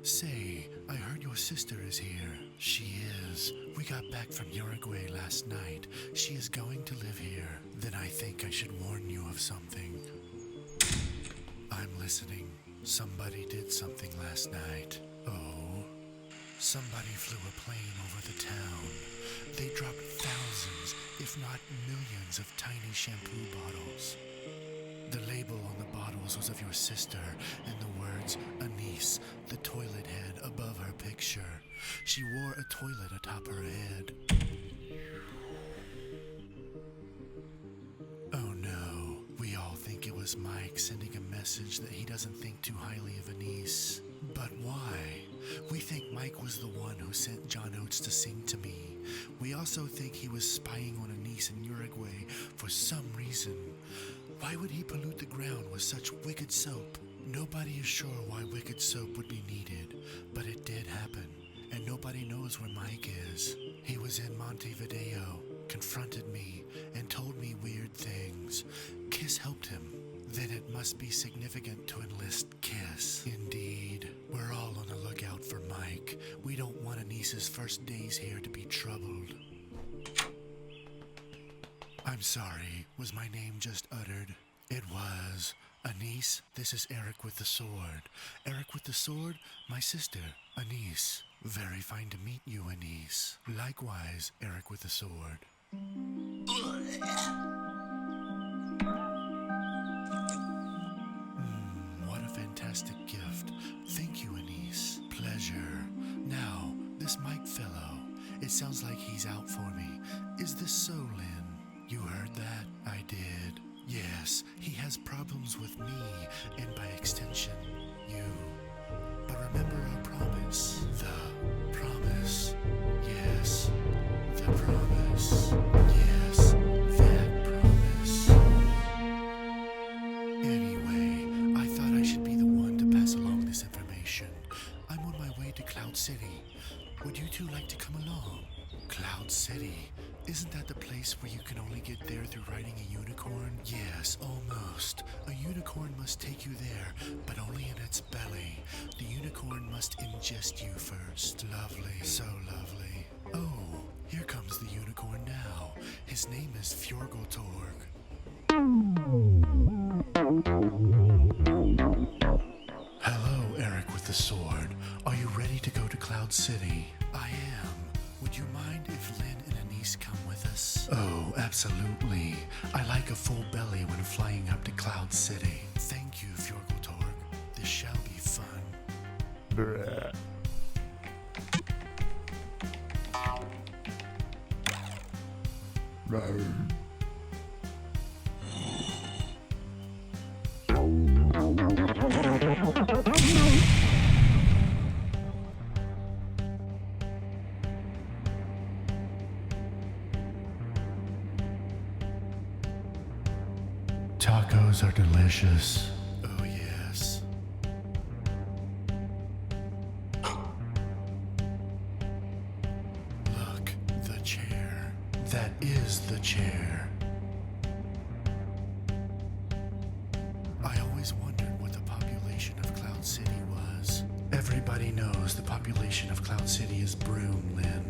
Say, I heard your sister is here. She is. We got back from Uruguay last night. She is going to live here. Then I think I should warn you of something. I'm listening. Somebody did something last night. Oh? Somebody flew a plane over the town. They dropped thousands, if not millions, of tiny shampoo bottles. The label on the bottles was of your sister, and the words Anise, the toilet head, above her picture. She wore a toilet atop her head. Oh no, we all think it was Mike sending a message that he doesn't think too highly of Anise. But why? We think Mike was the one who sent John Oates to sing to me. We also think he was spying on Anise in Uruguay for some reason. Why would he pollute the ground with such wicked soap? Nobody is sure why wicked soap would be needed, but it did happen, and nobody knows where Mike is. He was in Montevideo, confronted me, and told me weird things. Kiss helped him. Then it must be significant to enlist Kiss. Indeed. We're all on the lookout for Mike. We don't want Anise's first days here to be troubled. I'm sorry, was my name just uttered? It was. Anise, this is Eric with the sword. Eric with the sword, my sister, Anise. Very fine to meet you, Anise. Likewise, Eric with the sword. What a fantastic gift. Thank you, Anise. Pleasure. Now, this Mike fellow, It sounds like he's out for me. Is this so, Lyn? You heard that? I did. Yes, he has problems with me, and by extension, you. But remember our promise. The promise. Yes, the promise. Yes, that promise. Anyway, I thought I should be the one to pass along this information. I'm on my way to Cloud City. Would you two like to come along? Cloud City? Isn't that the place where you can only get there through riding a unicorn? Yes, almost. A unicorn must take you there, but only in its belly. The unicorn must ingest you first. Lovely, so lovely. Oh, here comes the unicorn now. His name is Fjorgoltorg. Hello, Eric with the sword. Are you ready to go to Cloud City? I am. Would you mind if Lyn and Anise come with us? Oh, absolutely. I like a full belly when flying up to Cloud City. Thank you, Fjorgoltorg. This shall be fun. Bruh. Tacos are delicious. Oh, yes. Look, the chair. That is the chair. I always wondered what the population of Cloud City was. Everybody knows the population of Cloud City is Broom, Lyn.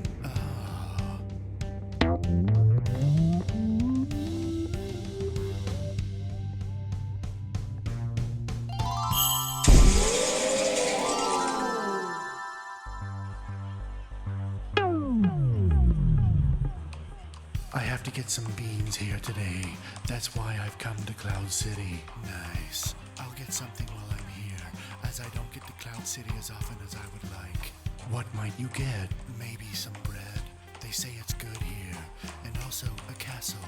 I have to get some beans here today. That's why I've come to Cloud City. Nice. I'll get something while I'm here, as I don't get to Cloud City as often as I would like. What might you get? Maybe some bread. They say it's good here. And also a castle.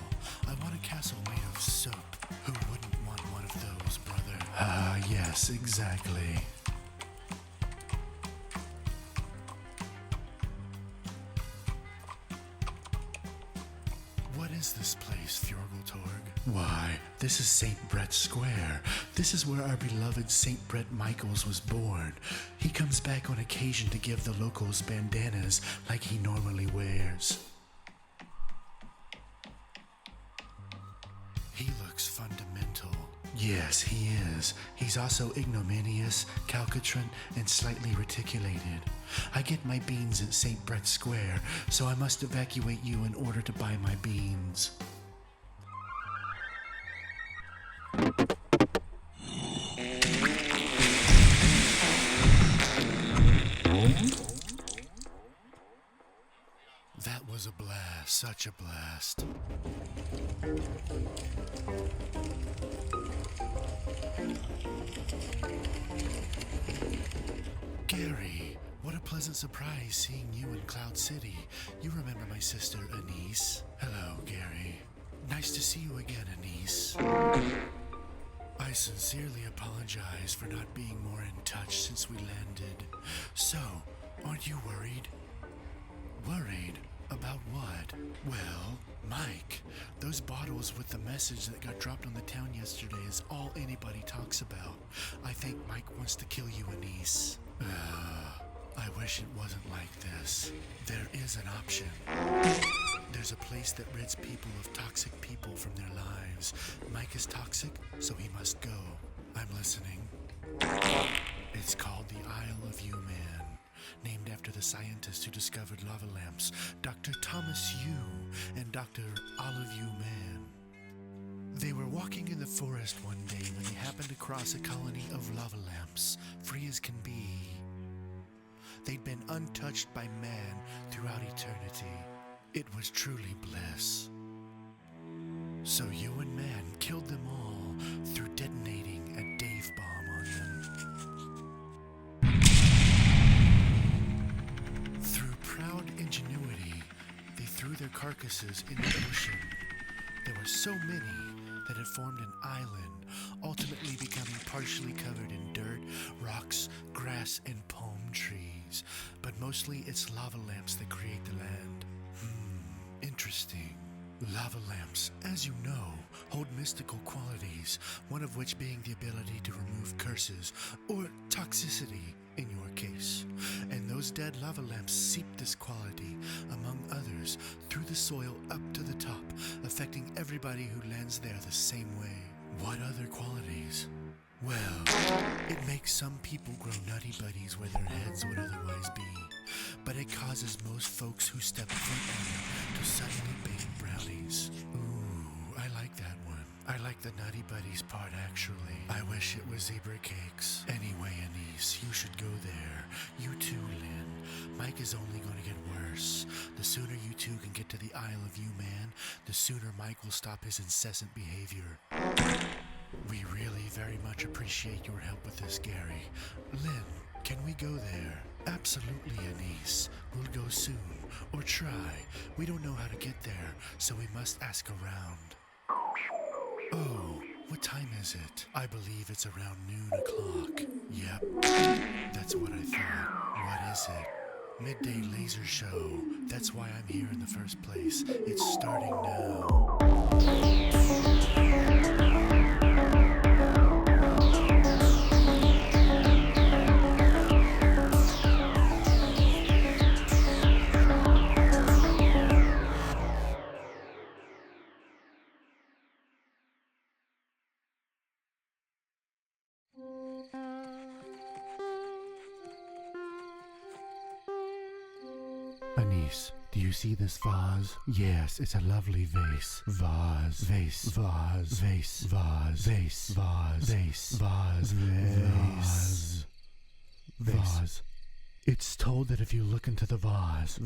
I want a castle made of soap. Who wouldn't want one of those, brother? Ah, yes, exactly. What is this place, Fjorgoltorg? Why, this is St. Brett's Square. This is where our beloved St. Brett Michaels was born. He comes back on occasion to give the locals bandanas like he normally wears. He looks fundamental. Yes, he is. He's also ignominious, calcitrant, and slightly reticulated. I get my beans at St. Brett's Square, so I must evacuate you in order to buy my beans. That was a blast, such a blast. Gary, what a pleasant surprise seeing you in Cloud City. You remember my sister Anise? Hello, Gary. Nice to see you again, Anise. I sincerely apologize for not being more in touch since we landed. So, aren't you worried? Worried? About what? Well, Mike, those bottles with the message that got dropped on the town yesterday is all anybody talks about. I think Mike wants to kill you, Anise. I wish it wasn't like this. There is an option. There's a place that rids people of toxic people from their lives. Mike is toxic, so he must go. I'm listening. It's called the Isle of U-Man, named after the scientist who discovered lava lamps, Dr. Thomas Yu and Dr. Olive U-Man. They were walking in the forest one day when they happened across a colony of lava lamps, free as can be. They'd been untouched by man throughout eternity. It was truly bliss. So you and man killed them all through detonating a Dave bomb on them. Through proud ingenuity, carcasses in the ocean. There were so many that it formed an island, ultimately becoming partially covered in dirt, rocks, grass, and palm trees. But mostly it's lava lamps that create the land. Interesting. Lava lamps, as you know, hold mystical qualities, one of which being the ability to remove curses, or toxicity in your case. And those dead lava lamps seep this quality, among others, through the soil up to the top, affecting everybody who lands there the same way. What other qualities? Well, it makes some people grow nutty buddies where their heads would otherwise be. But it causes most folks who step foot on it to suddenly bake brownies. Ooh, I like that one. I like the nutty buddies part, actually. I wish it was zebra cakes. Anyway, Anise, you should go there. You too, Lyn. Mike is only going to get worse. The sooner you two can get to the Isle of Man, the sooner Mike will stop his incessant behavior. We really very much appreciate your help with this, Gary. Lyn, can we go there? Absolutely, Anise. We'll go soon. Or try. We don't know how to get there, so we must ask around. Oh, what time is it? I believe it's around noon o'clock. Yep, that's what I thought. What is it? Midday laser show. That's why I'm here in the first place. It's starting now. Anise, do you see this vase? Yes, it's a lovely vase. Vase, vase, vase, vase, vase, vase, vase, vase, vase, vase, vase. It's told that if you look into the vase,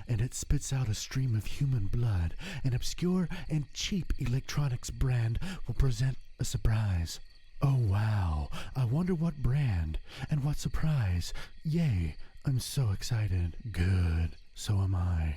and it spits out a stream of human blood, an obscure and cheap electronics brand will present a surprise. Oh wow, I wonder what brand, and what surprise. Yay, I'm so excited. Good, so am I.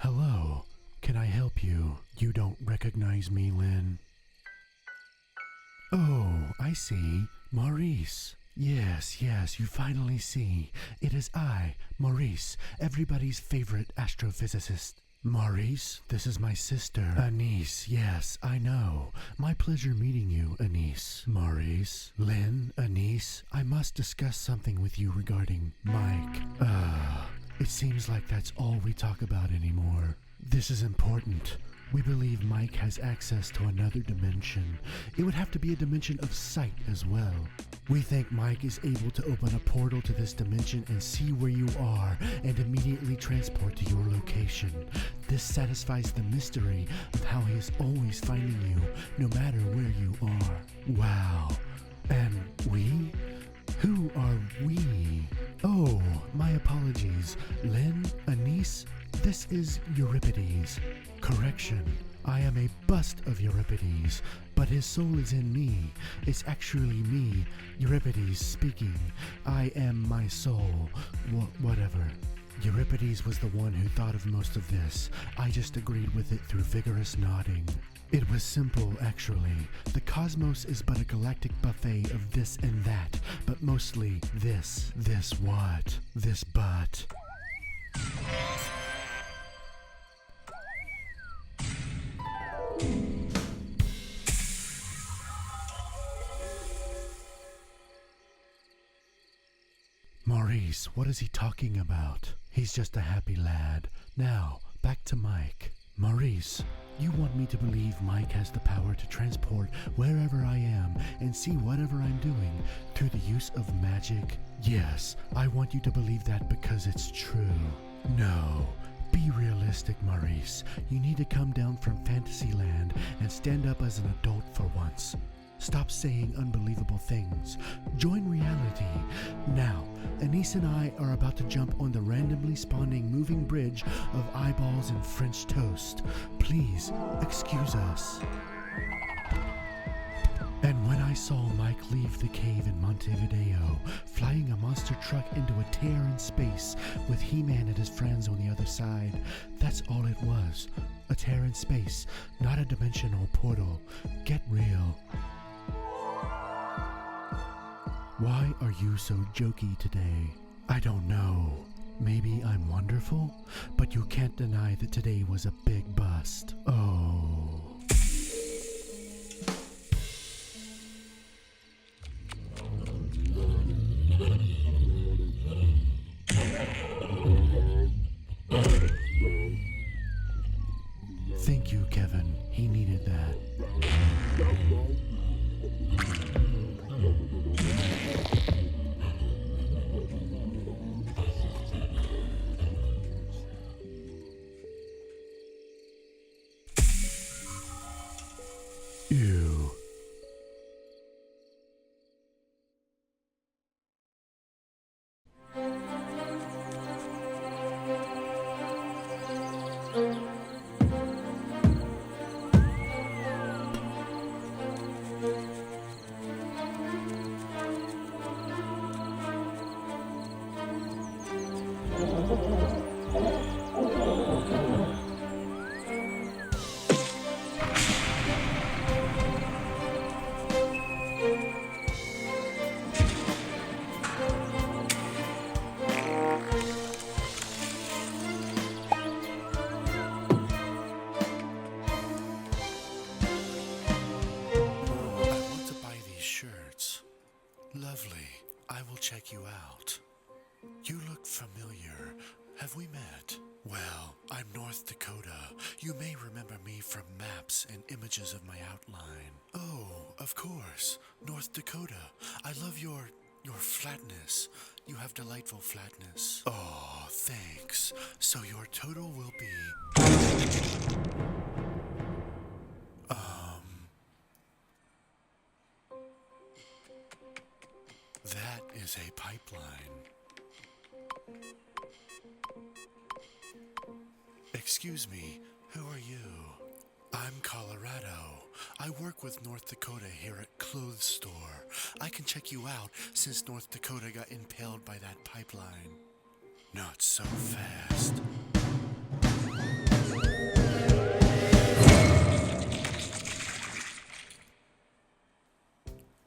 Hello. Can I help you? You don't recognize me, Lyn? Oh, I see. Maurice. Yes, you finally see. It is I, Maurice, everybody's favorite astrophysicist. Maurice, this is my sister. Anise, yes, I know. My pleasure meeting you, Anise. Maurice, Lyn, Anise, I must discuss something with you regarding Mike. It seems like that's all we talk about anymore. This is important. We believe Mike has access to another dimension. It would have to be a dimension of sight as well. We think Mike is able to open a portal to this dimension and see where you are and immediately transport to your location. This satisfies the mystery of how he is always finding you, no matter where you are. Wow. And we? Who are we? Oh, my apologies. Lyn, Anise, this is Euripides. Correction. I am a bust of Euripides, but his soul is in me. It's actually me, Euripides, speaking. I am my soul. Whatever. Euripides was the one who thought of most of this. I just agreed with it through vigorous nodding. It was simple, actually. The cosmos is but a galactic buffet of this and that, but mostly this. This what? This but. Maurice, what is he talking about? He's just a happy lad. Now, back to Mike. Maurice, you want me to believe Mike has the power to transport wherever I am and see whatever I'm doing through the use of magic? Yes, I want you to believe that because it's true. No, Be realistic, Maurice. You need to come down from Fantasyland and stand up as an adult for once. Stop saying unbelievable things. Join reality. Now, Anise and I are about to jump on the randomly spawning moving bridge of eyeballs and French toast. Please, excuse us. And when I saw Mike leave the cave in Montevideo, flying a monster truck into a tear in space with He-Man and his friends on the other side, that's all it was. A tear in space, not a dimensional portal. Get real. Why are you so jokey today? I don't know. Maybe I'm wonderful, but you can't deny that today was a big bust. Oh. Thank you, Kevin. He needed that. Ew. Lovely. I will check you out. You look familiar. Have we met? Well, I'm North Dakota. You may remember me from maps and images of my outline. Oh, of course. North Dakota. I love your flatness. You have delightful flatness. Oh, thanks. So your total will be... That is a pipeline. Excuse me, who are you? I'm Colorado. I work with North Dakota here at Clothes Store. I can check you out since North Dakota got impaled by that pipeline. Not so fast.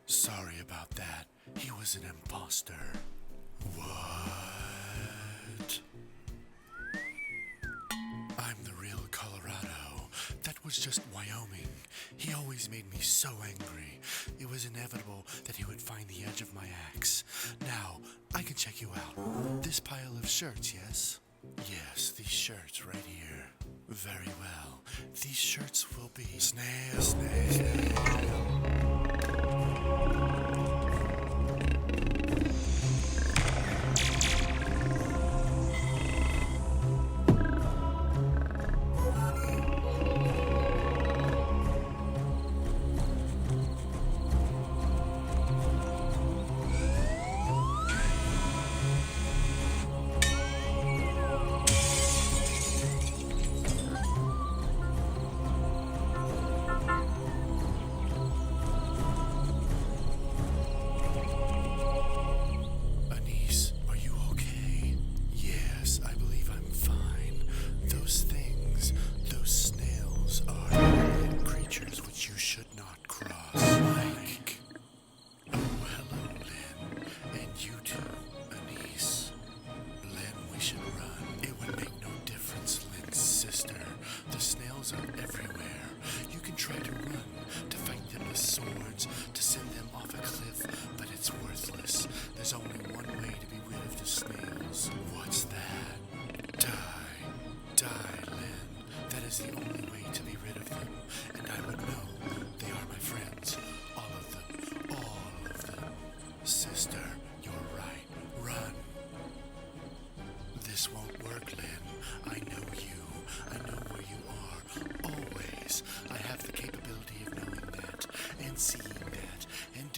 Sorry about that. He was an imposter. What? I'm the real Colorado. That was just Wyoming. He always made me so angry. It was inevitable that he would find the edge of my axe. Now, I can check you out. This pile of shirts, yes? Yes, these shirts right here. Very well. These shirts will be... Snail.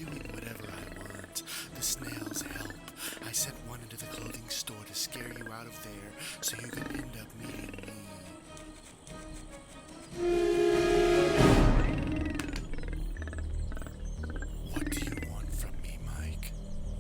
doing whatever I want. The snails help. I sent one into the clothing store to scare you out of there so you could end up meeting me. What do you want from me, Mike?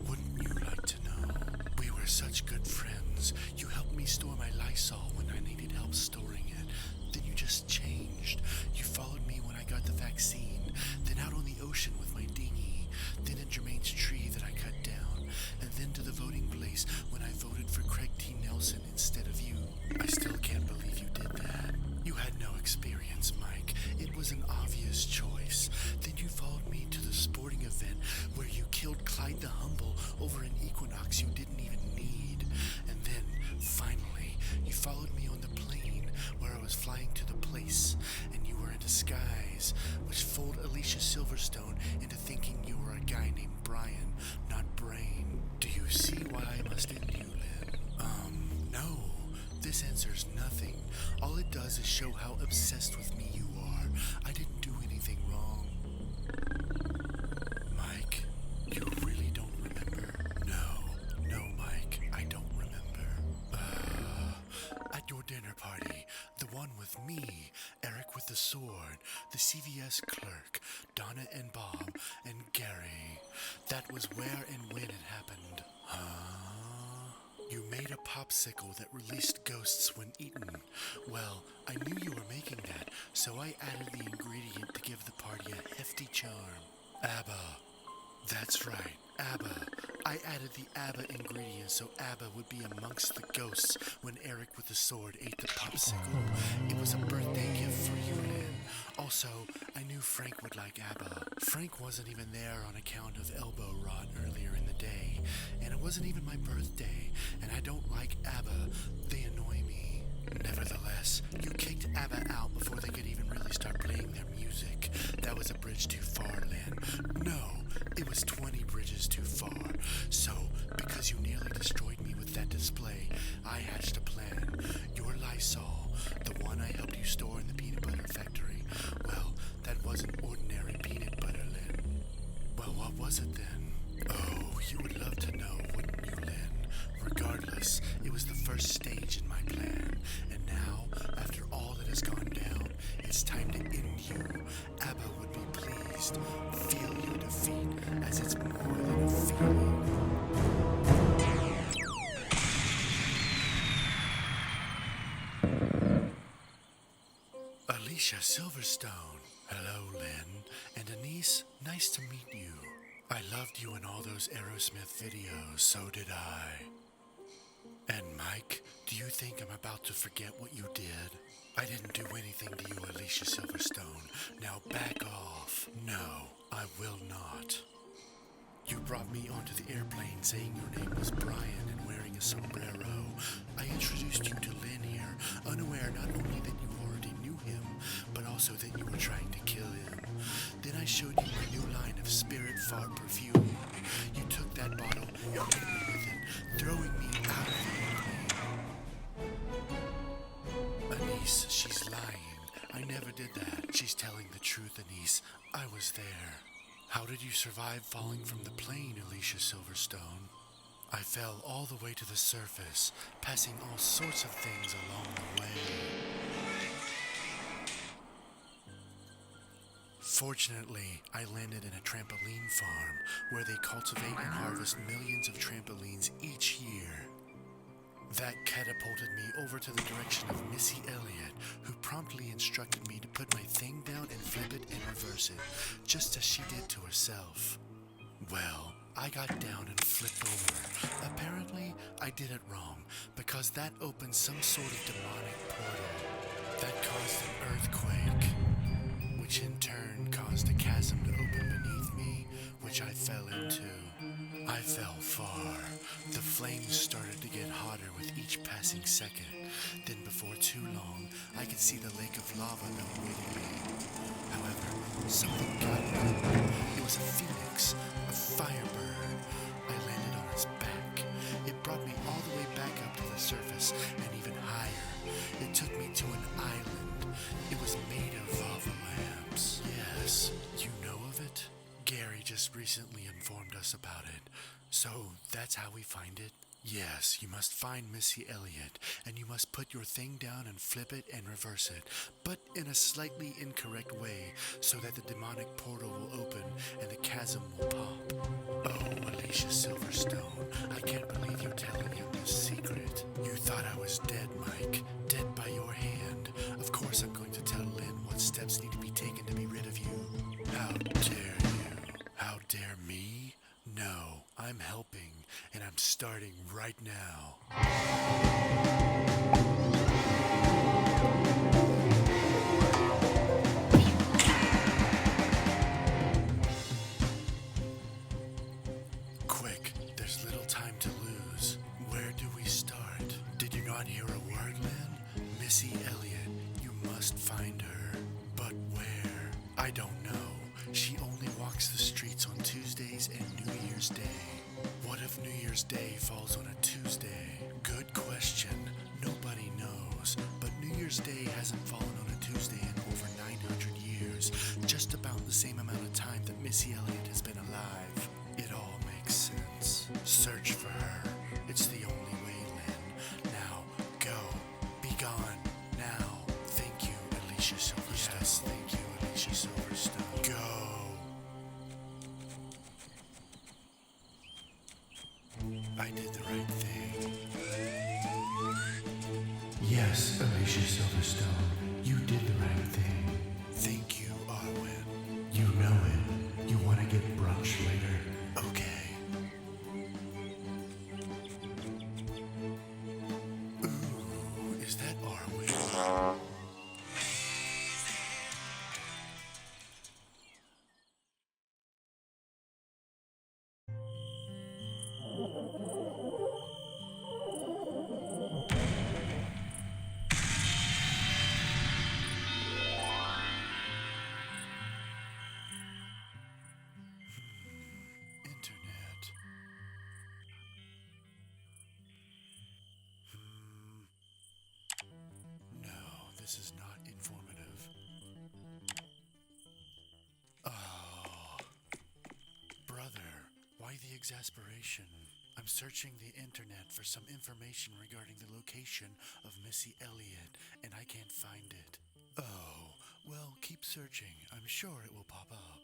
Wouldn't you like to know? We were such good friends. You helped me store my Lysol when I needed help storing it. Then you just changed. You followed me when I got the vaccine, then out on the ocean with my dinghy, then in Jermaine's tree that I cut down, and then to the voting place when I voted for Craig T. Nelson instead of you. I still can't believe you did that. You had no experience, Mike. It was an obvious choice. Then you followed me to the sporting event where you killed Clyde the Humble over an equinox you didn't even need. And then, finally, you followed me on the plane where I was flying to the place, and you were in disguise, which fooled Alicia Silverstone into thinking you were a guy named Brian, not Brain. Do you see why I must end you, Lyn? No. This answers nothing. All it does is show how obsessed with me you are. I didn't do anything wrong. Mike, you really don't remember? No, Mike, I don't remember. At your dinner party, the one with me, Eric with the sword, the CVS clerk, Donna and Bob, and Gary. That was where and when it happened. Huh? You made a popsicle that released ghosts when eaten. Well, I knew you were making that, so I added the ingredient to give the party a hefty charm. ABBA. That's right, ABBA. I added the ABBA ingredient so ABBA would be amongst the ghosts when Eric with the sword ate the popsicle. It was a birthday gift for you, Lyn. Also, I knew Frank would like ABBA. Frank wasn't even there on account of elbow rot earlier in the day, and it wasn't even my birthday, and I don't like ABBA. They annoy me. Nevertheless, you kicked ABBA out before they could even really start playing their music. That was a bridge too far, Lyn. No, it was 20 bridges too far. So, because you nearly destroyed me with that display, I hatched a plan. Your Lysol, the one I helped you store in the peanut butter factory, well, that wasn't ordinary peanut butter, Lyn. Well, what was it then? Oh, you would love to know, wouldn't you, Lyn? Regardless, it was the first stage in my plan. And now, after all that has gone down, it's time to end you. ABBA would be pleased. Feel your defeat, as it's more than a feeling. Alicia Silverstone. Hello, Lyn. And Denise, nice to meet you. I loved you in all those Aerosmith videos, so did I. And Mike, do you think I'm about to forget what you did? I didn't do anything to you, Alicia Silverstone. Now back off. No, I will not. You brought me onto the airplane saying your name was Brian and wearing a sombrero. I introduced you to Lyn here, unaware not only that you already knew him, but also that you were trying to kill him. Then I showed you my new line of Spirit Fart perfume. You took that bottle and hit me with it, throwing me out of the airplane. Anise, she's lying. I never did that. She's telling the truth, Anise. I was there. How did you survive falling from the plane, Alicia Silverstone? I fell all the way to the surface, passing all sorts of things along the way. Fortunately, I landed in a trampoline farm where they cultivate and harvest millions of trampolines each year. That catapulted me over to the direction of Missy Elliott, who promptly instructed me to put my thing down and flip it and reverse it, just as she did to herself. Well, I got down and flipped over. Apparently, I did it wrong, because that opened some sort of demonic portal that caused an earthquake, which in turn caused a chasm to open beneath me, which I fell into. I fell far. The flames started to get hotter with each passing second. Then before too long, I could see the lake of lava that awaited me. However, something got me. It was a phoenix, a firebird. I landed on its back. It brought me all the way back up to the surface and even higher. It took me to an island. It was made of lava lamps. Yes, you know of it? Gary just recently recently informed us about it. So that's how we find it? Yes, you must find Missy Elliott, and you must put your thing down and flip it and reverse it, but in a slightly incorrect way, so that the demonic portal will open and the chasm will pop. Oh, Alicia Silverstone, I can't believe you're telling him this secret. You thought I was dead, Mike. Dead by your hand. Of course I'm going to tell Lyn what steps need to be taken to be rid of you. How dare you? How dare me? No, I'm helping, and I'm starting right now. Quick, there's little time to lose. Where do we start? Did you not hear a word, Lyn? Missy Elliott, you must find her. But where? I don't know. She only walks the streets on Tuesdays and New Year's Day. What if New Year's Day falls on a Tuesday? Good question. Nobody knows. But New Year's Day hasn't fallen on a Tuesday in over 900 years. Just about the same amount of time that Missy Elliott has been alive. It all makes sense. Search for her. It's the only way, Lyn. Now, go. Be gone. Now. Thank you, Alicia Silverstone. Yes, thank you, Alicia Silverstone. Go. I did the right thing. Yes, Alicia Silverstone, you did the right thing. Thank you, Arwen. You know it. You want to get brunch later? Okay. Ooh, is that Arwen? Internet. No, this is not informative. Oh. Brother, why the exasperation? I'm searching the internet for some information regarding the location of Missy Elliott, and I can't find it. Oh, well, keep searching. I'm sure it will pop up.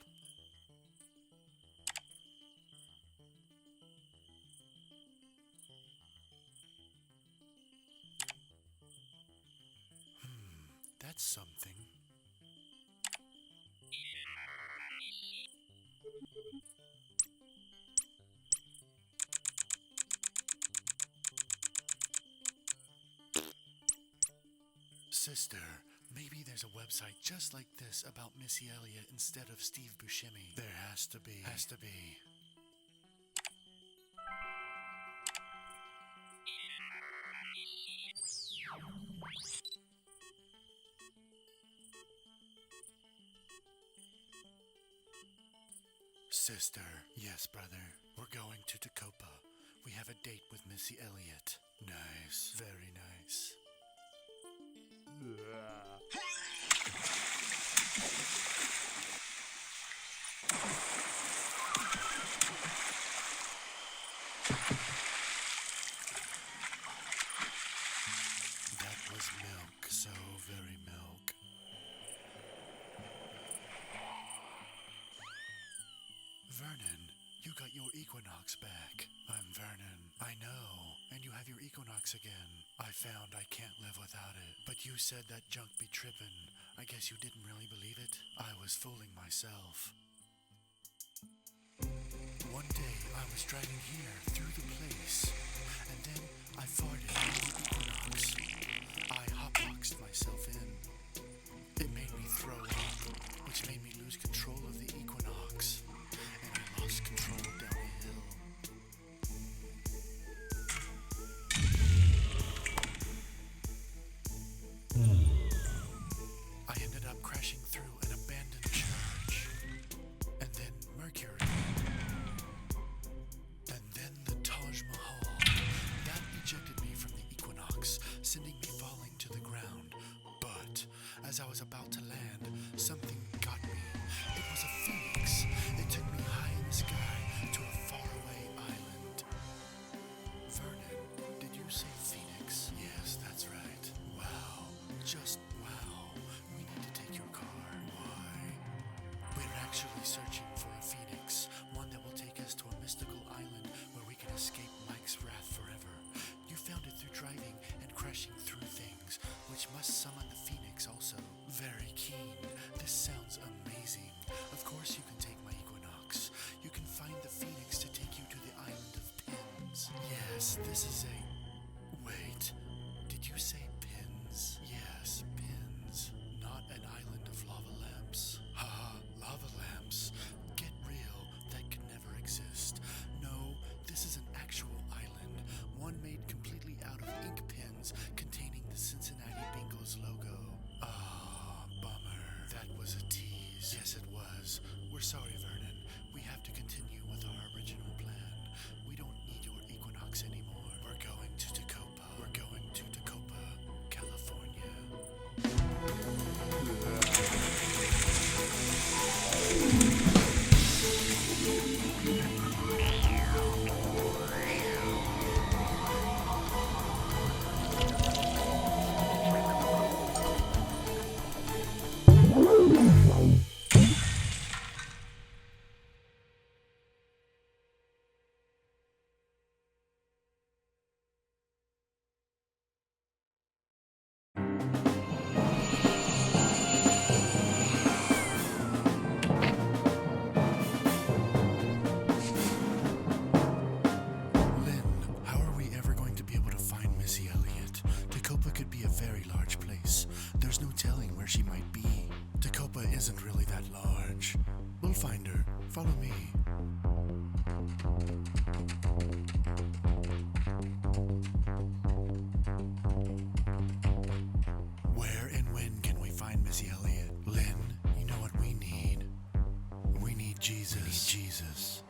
That's something. Sister, maybe there's a website just like this about Missy Elliott instead of Steve Buscemi. There has to be. Has to be. Sister, yes, brother. We're going to Tacopa. We have a date with Missy Elliott. Nice, very nice. That was milk, so very milk. Vernon, you got your Equinox back. I'm Vernon. I know. And you have your Equinox again. I found I can't live without it. But you said that junk be trippin'. I guess you didn't really believe it? I was fooling myself. One day I was driving here through the place, and then I farted on the Equinox. I hotboxed myself in. It made me throw up, which made me lose control of the Equinox, and I lost control down the hill. I ended up crashing through an abandoned church, and then Mercury, and then the Taj Mahal. That ejected me from the Equinox, sending me falling to the ground. But as I was about to land, something got me. It was a phoenix. This is a... Wait, did you say pins? Yes, pins. Not an island of lava lamps. Haha, lava lamps. Get real, that could never exist. No, this is an actual island, one made completely out of ink pens containing the Cincinnati Bengals logo. Ah, bummer. That was a tease. Yes, it was. We're sorry, Vernon. We have to continue with our original plan. We don't need your Equinox anymore. We're going to Tacoma. We're going to Tacoma, California. Lyn, how are we ever going to be able to find Missy Elliott? Tacoma could be a very large place. There's no telling where she might be. Tacoma isn't really that large. We'll find her. Follow me. Where and when can we find Missy Elliott? Lyn, you know what we need? We need Jesus. Jesus.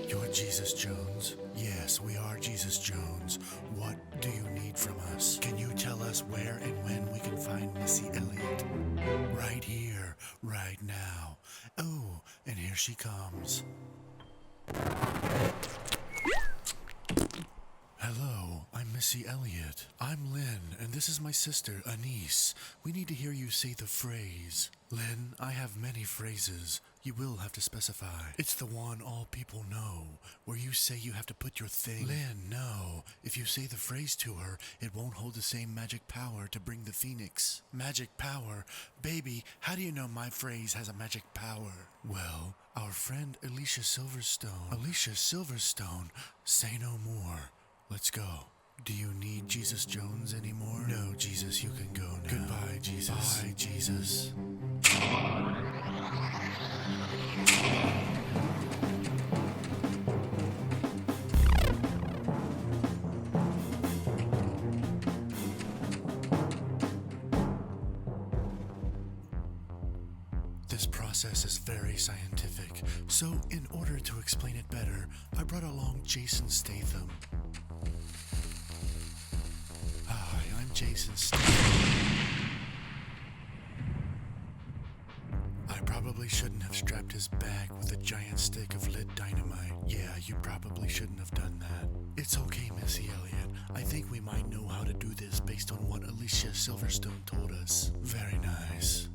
You're Jesus Jones? Yes, we are Jesus Jones. What do you need from us? Can you tell us where and when we can find Missy Elliott? Right here, right now. Oh, and here she comes. Hello, I'm Missy Elliott. I'm Lyn, and this is my sister, Anise. We need to hear you say the phrase. Lyn, I have many phrases. You will have to specify. It's the one all people know, where you say you have to put your thing. Lyn, no. If you say the phrase to her, it won't hold the same magic power to bring the phoenix. Magic power? Baby, how do you know my phrase has a magic power? Well, our friend Alicia Silverstone. Alicia Silverstone? Say no more. Let's go. Do you need Jesus Jones anymore? No, Jesus, you can go now. Goodbye, Jesus. Bye, Jesus. This process is very scientific, so in order to explain it better, I brought along Jason Statham. Hi, I'm Jason Statham. I probably shouldn't have strapped his back with a giant stick of lit dynamite. Yeah, you probably shouldn't have done that. It's okay, Missy Elliott. I think we might know how to do this based on what Alicia Silverstone told us. Very nice.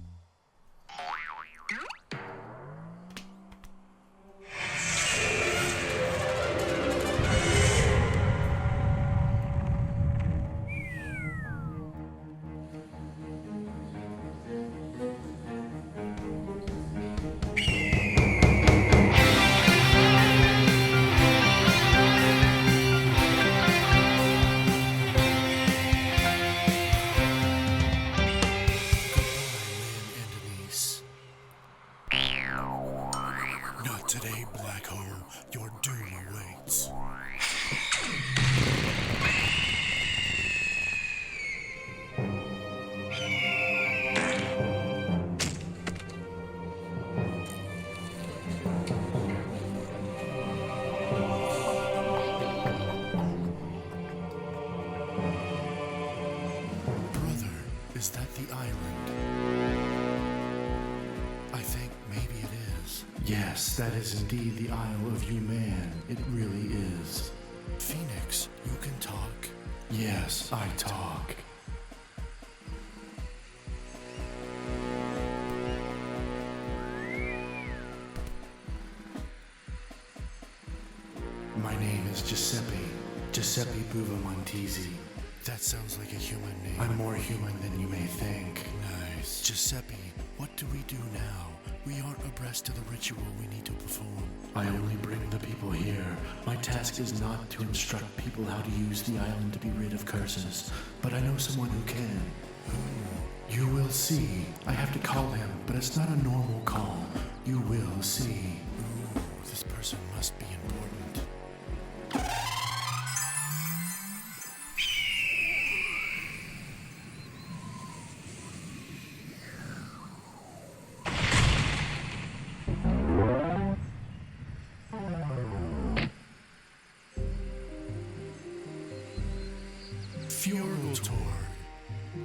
Not today, Black Hole. Your doom awaits. Brother, is that the island? I think maybe it is. Yes, that is indeed the Isle of You Man. It really is. Phoenix, you can talk. Yes, I talk. My name is Giuseppe Buvamontesi. That sounds like a human name. I'm more human than you may think. Nice. Giuseppe, what do we do now? We aren't abreast of the ritual we need to perform. I only bring the people here. My task is not to instruct people how to use the island to be rid of curses, but I know someone who can. You will see. I have to call him, but it's not a normal call. You will see. Ooh, this person must be important.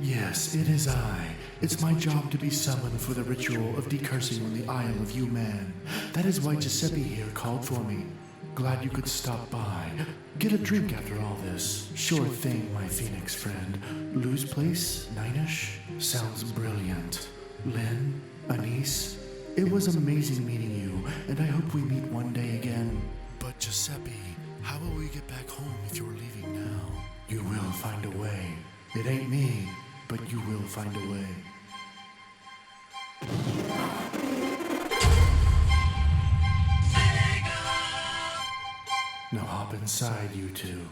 Yes, it is I. It's my job to be summoned for the ritual of decursing on the Isle of You Man. That is why Giuseppe here called for me. Glad you could stop by. Get a drink after all this. Sure thing, my Phoenix friend. Lou's place, 9ish? Sounds brilliant. Lyn, Anise, it was amazing meeting you, and I hope we meet one day again. But Giuseppe, how will we get back home if you're leaving now? You will find a way. It ain't me, but you will find a way. Now hop inside, you two.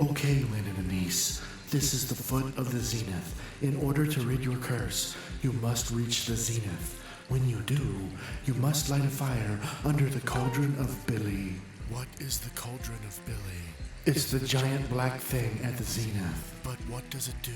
Okay, Lyn and Anise, this is the foot of the zenith. In order to rid your curse, you must reach the zenith. When you do, you must light a fire under the cauldron of Billy. What is the cauldron of Billy? It's the giant black thing at the zenith. But what does it do?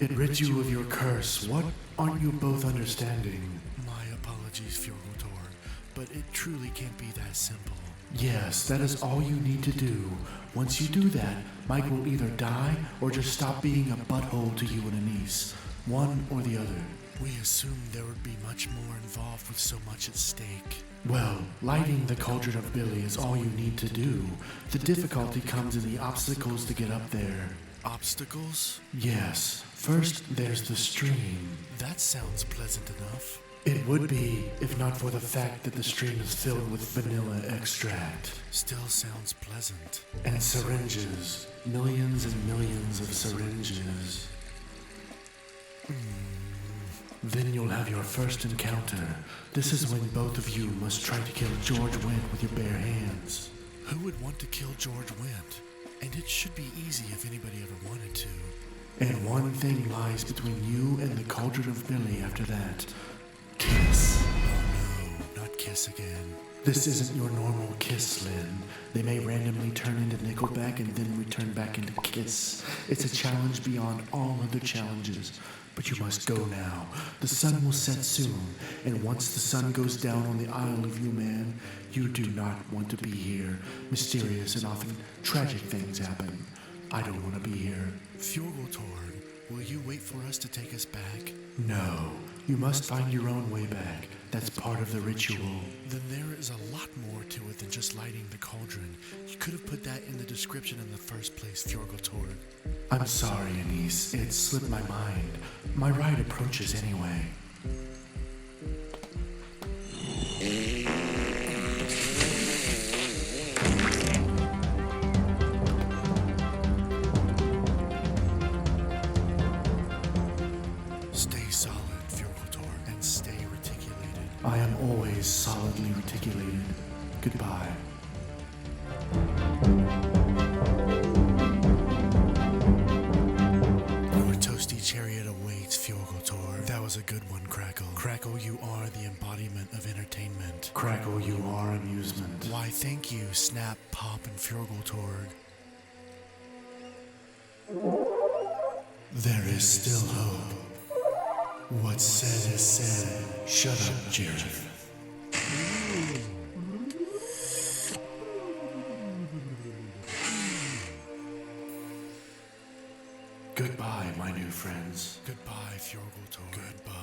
It rids you of your curse. What aren't you both understanding? My apologies, Fjorgotor, but it truly can't be that simple. Yes, that is all you need to do. Once you do that, Mike will either die or just stop being a butthole to you and Anise. One or the other. We assumed there would be much more involved with so much at stake. Well, lighting the cauldron of Billy is all you need to do. The difficulty comes in the obstacles to get up there. Obstacles? Yes. First, there's the stream. That sounds pleasant enough. It would be, if not for the fact that the stream is filled with vanilla extract. Still sounds pleasant. And syringes. Millions and millions of syringes. Then you'll have your first encounter. This is when both of you must try to kill George Wendt with your bare hands. Who would want to kill George Wendt? And it should be easy if anybody ever wanted to. And one thing lies between you and the cauldron of Billy after that. Kiss. Oh no, not kiss again. This isn't your normal Kiss, Lyn. They may randomly turn into Nickelback and then return back into Kiss. It's a challenge beyond all other challenges. But you must go now. The sun will set soon, and once the sun goes down on the Isle of You Man, you do not want to be here. Mysterious and often tragic things happen. I don't want to be here. Fjorgotor, will you wait for us to take us back? No. You must find your own way back. That's part of the ritual. Then there is a lot more to it than just lighting the cauldron. You could have put that in the description in the first place, Fjorgotor. I'm sorry, Anise. It slipped my mind. My ride approaches anyway. Stay solid, Fjorgotor, and stay reticulated. I am always solidly reticulated. Goodbye. Your toasty chariot awaits, Fjorgotor. That was a good one, Crackle. Crackle, you are the embodiment of entertainment. Crackle, you are amusement. Why, thank you, Snap, Pop, and Fjorgotor. There is still hope. What's said is said. Shut up, Jareth. Goodbye, my new friends. Goodbye, Fjorgotor. Goodbye.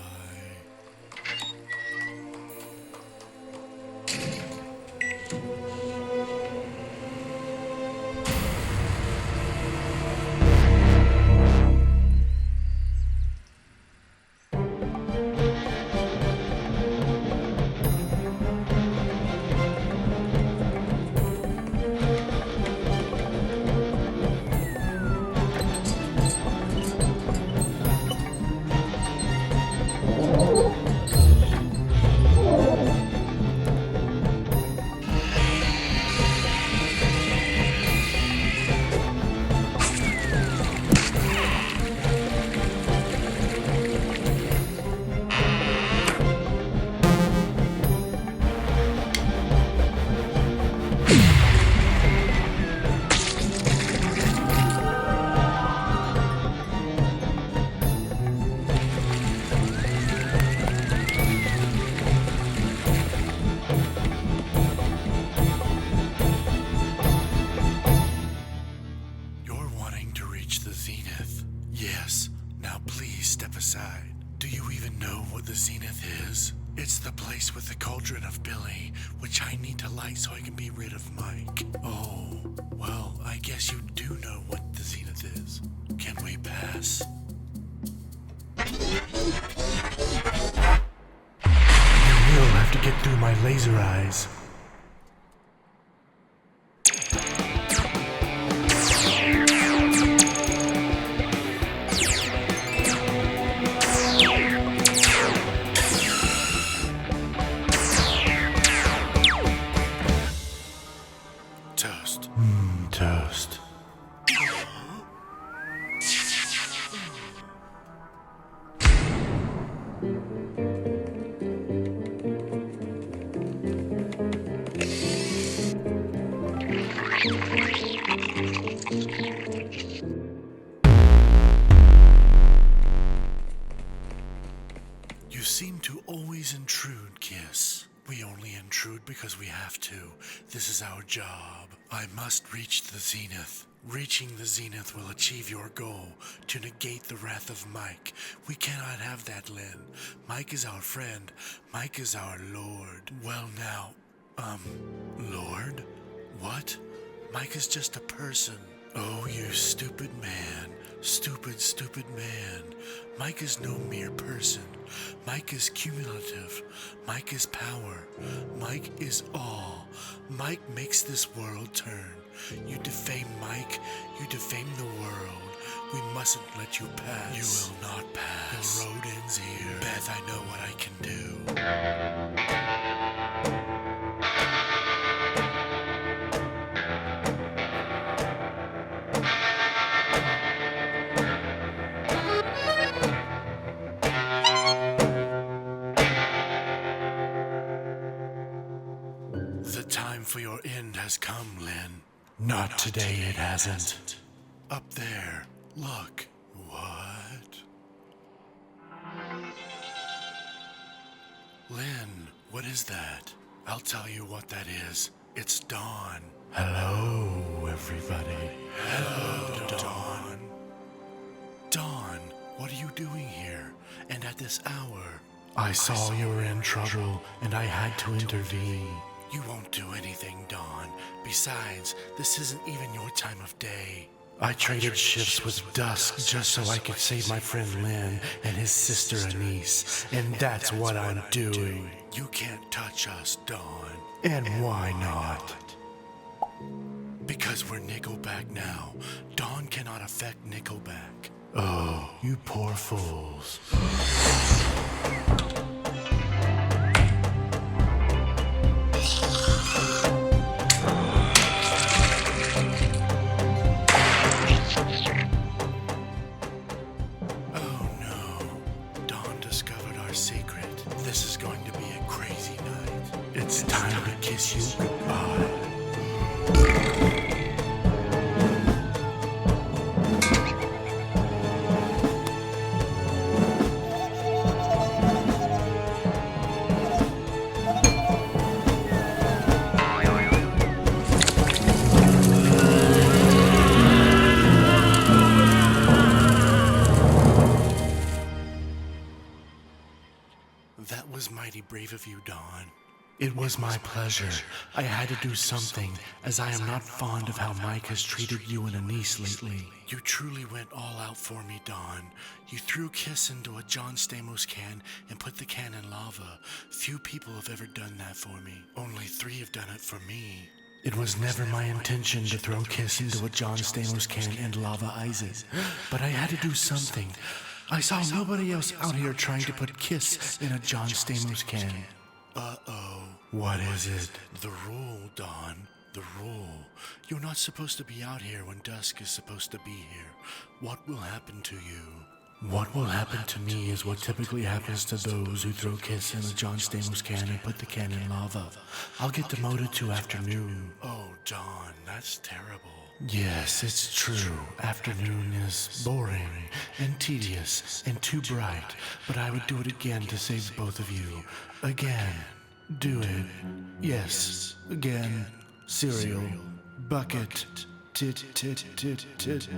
know what the Zenith is? It's the place with the cauldron of Billy, which I need to light so I can be rid of Mike. Oh, well, I guess you do know what the Zenith is. Can we pass? You will have to get through my laser eyes. Toast. Toast. You seem to always intrude, Kiss. We only intrude because we have to. This is our job. I must reach the Zenith. Reaching the Zenith will achieve your goal, to negate the wrath of Mike. We cannot have that, Lyn. Mike is our friend. Mike is our lord. Well now, lord? What? Mike is just a person. Oh, you stupid man. Stupid, stupid man. Mike is no mere person. Mike is cumulative. Mike is power. Mike is all. Mike makes this world turn. You defame Mike. You defame the world. We mustn't let you pass. You will not pass. The road ends here. Beth, I know what I can do. The time for your end has come, Lyn. Not today, it hasn't. Up there, look. What? Lyn, what is that? I'll tell you what that is. It's dawn. Hello, everybody. Hello, Dawn. Dawn, what are you doing here? And at this hour? I saw you were in trouble, and I had to intervene. You won't do anything, Dawn. Besides, this isn't even your time of day. I traded shifts with Dusk just so I could save my friend Lyn and his sister Anise, and that's what I'm doing. You can't touch us, Dawn. And why not? Because we're Nickelback now. Dawn cannot affect Nickelback. Oh, you poor fools. This is going to be a crazy night. It's time to kiss you goodbye. That was mighty brave of you, Dawn. It was my pleasure. I had to do something, as I am not fond of how Mike has treated you and Anise lately. You truly went all out for me, Dawn. You threw Kiss into a John Stamos can and put the can in lava. Few people have ever done that for me. Only 3 have done it for me. It was never my intention to throw Kiss into a John Stamos can and lava Isaac, but I had to do something. I saw nobody else out here trying to put Kiss in a John Stamos can. Uh-oh. What is it? The rule, Dawn. The rule. You're not supposed to be out here when Dusk is supposed to be here. What will happen to you? What will happen to me is what typically happens to those who throw Kiss in a John Stamos can and put the can in lava. I'll get demoted to afternoon. Oh, Dawn, that's terrible. Yes, it's true. Afternoon is boring and tedious and too bright, but I would do it again to save both of you. Again. Do it. Yes. Again. Cereal. Bucket. Tit, tit, tit, tit.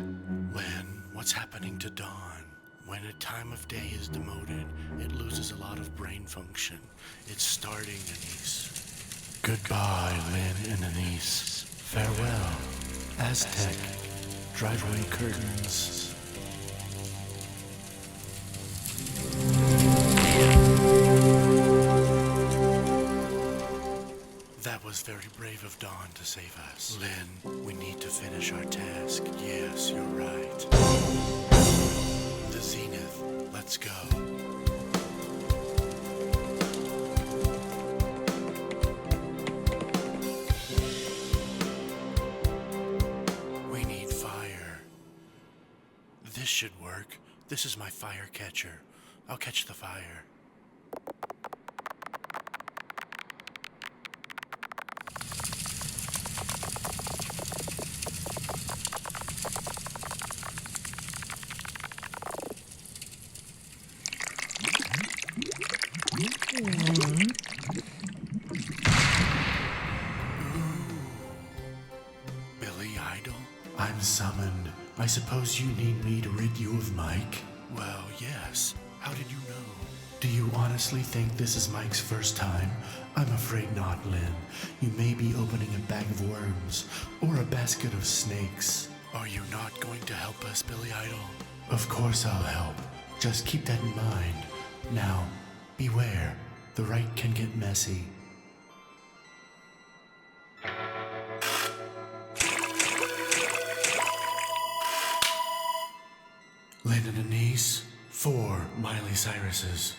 Lyn, what's happening to Dawn? When a time of day is demoted, it loses a lot of brain function. It's starting, Anise. Goodbye, Lyn and Anise. Farewell, Aztec. Driveway curtains. That was very brave of Dawn to save us. Lyn, we need to finish our task. Yes, you're right. The Zenith. Let's go. We need fire. This should work. This is my fire catcher. I'll catch the fire. Billy Idol? I'm summoned. I suppose you need me to rid you of Mike? Well, yes. How did you know? Do you honestly think this is Mike's first time? I'm afraid not, Lyn. You may be opening a bag of worms or a basket of snakes. Are you not going to help us, Billy Idol? Of course I'll help. Just keep that in mind. Now, beware. The right can get messy. Lyn and Anise, 4 Miley Cyruses.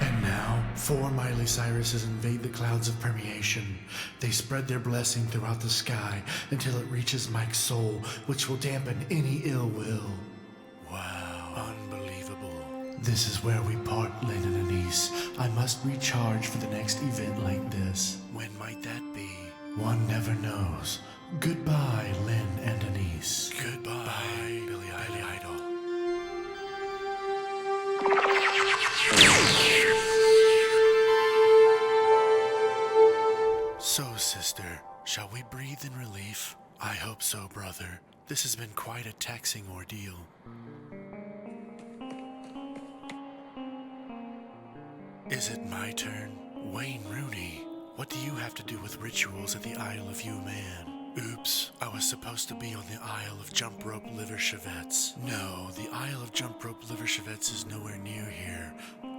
And now, 4 Miley Cyruses invade the clouds of permeation. They spread their blessing throughout the sky until it reaches Mike's soul, which will dampen any ill will. Wow, unbelievable. This is where we part, Lyn and Anise. I must recharge for the next event like this. When might that be? One never knows. Goodbye, Lyn and Anise. Goodbye, Billy Idol. So, sister, shall we breathe in relief? I hope so, brother. This has been quite a taxing ordeal. Is it my turn? Wayne Rooney, what do you have to do with rituals at the Isle of Man? Oops, I was supposed to be on the Isle of Jump Rope Liverchevets. No, the Isle of Jump Rope Liverchevets is nowhere near here.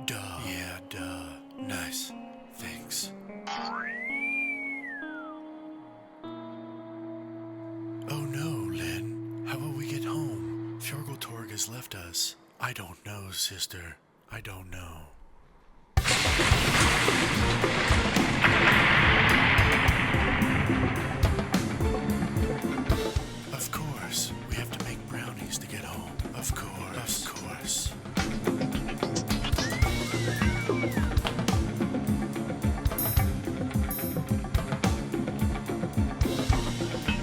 Duh. Yeah, duh. Nice. Thanks. Oh no, Lyn. How will we get home? Fjorgeltorg has left us. I don't know, sister. I don't know. Of course, we have to make brownies to get home. Of course, of course.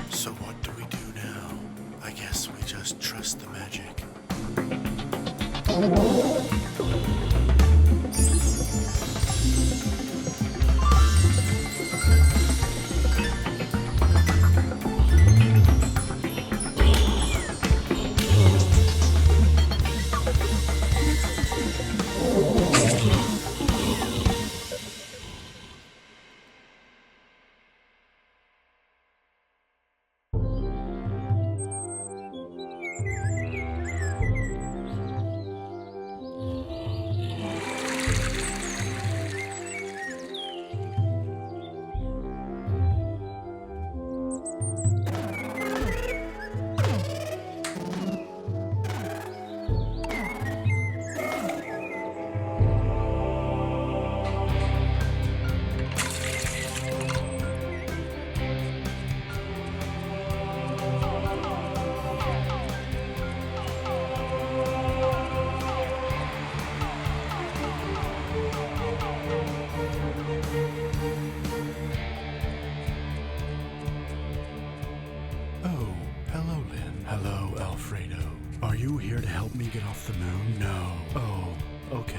So what do we do now? I guess we just trust the magic. Are you here to help me get off the moon? No. Oh, okay.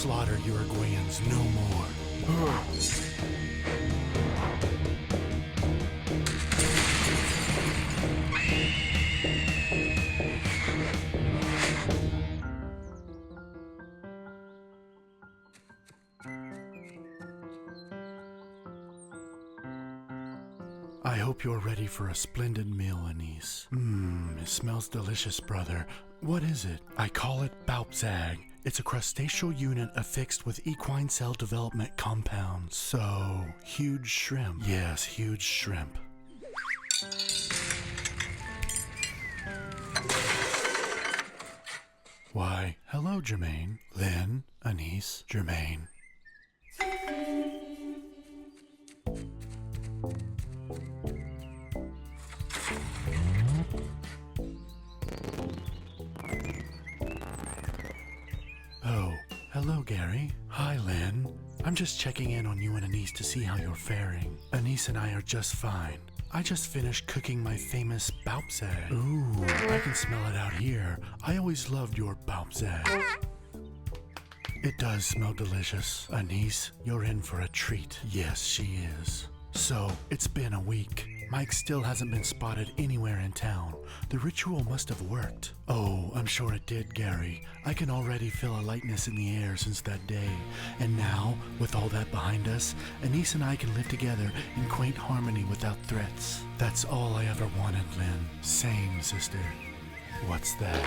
slaughter Uruguayans no more. I hope you're ready for a splendid meal, Anise. It smells delicious, brother. What is it? I call it Baupzag. It's a crustaceal unit affixed with equine cell development compounds. So, huge shrimp. Yes, huge shrimp. Why, hello, Jermaine. Lynn, Anise, Jermaine. Oh, hello, Gary. Hi, Lynn. I'm just checking in on you and Anise to see how you're faring. Anise and I are just fine. I just finished cooking my famous Baupzag. Ooh, I can smell it out here. I always loved your Baupzag. It does smell delicious. Anise, you're in for a treat. Yes, she is. So, it's been a week. Mike still hasn't been spotted anywhere in town. The ritual must have worked. Oh, I'm sure it did, Gary. I can already feel a lightness in the air since that day. And now, with all that behind us, Anise and I can live together in quaint harmony without threats. That's all I ever wanted, Lynn. Same, sister. What's that?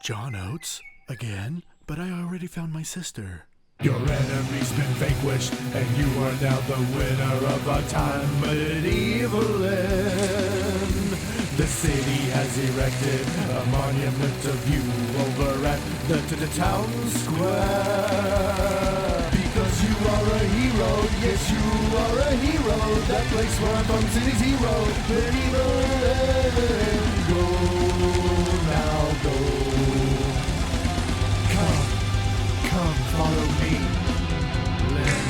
John Oates? Again? But I already found my sister. Your enemy's been vanquished, and you are now the winner of our time, Medieval Lyn. The city has erected a monument of you over at the town square. Because you are a hero, yes you are a hero. That place where I'm from, city's hero, Medieval Lyn. Go now, go. Come, follow me, Lynn.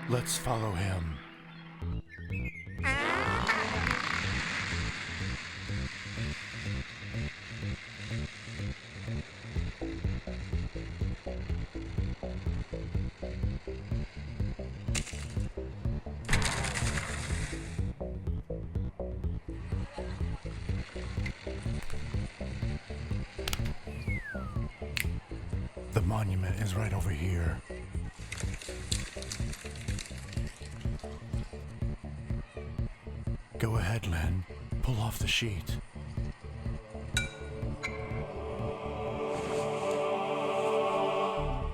Let's follow him. The monument is right over here. Go ahead, Lynn. Pull off the sheet.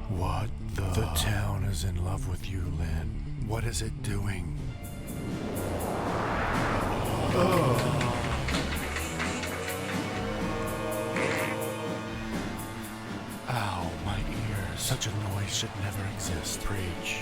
What the? The town is in love with you, Lynn. What is it doing? Ow, my ears. Such a noise should never exist. Preach.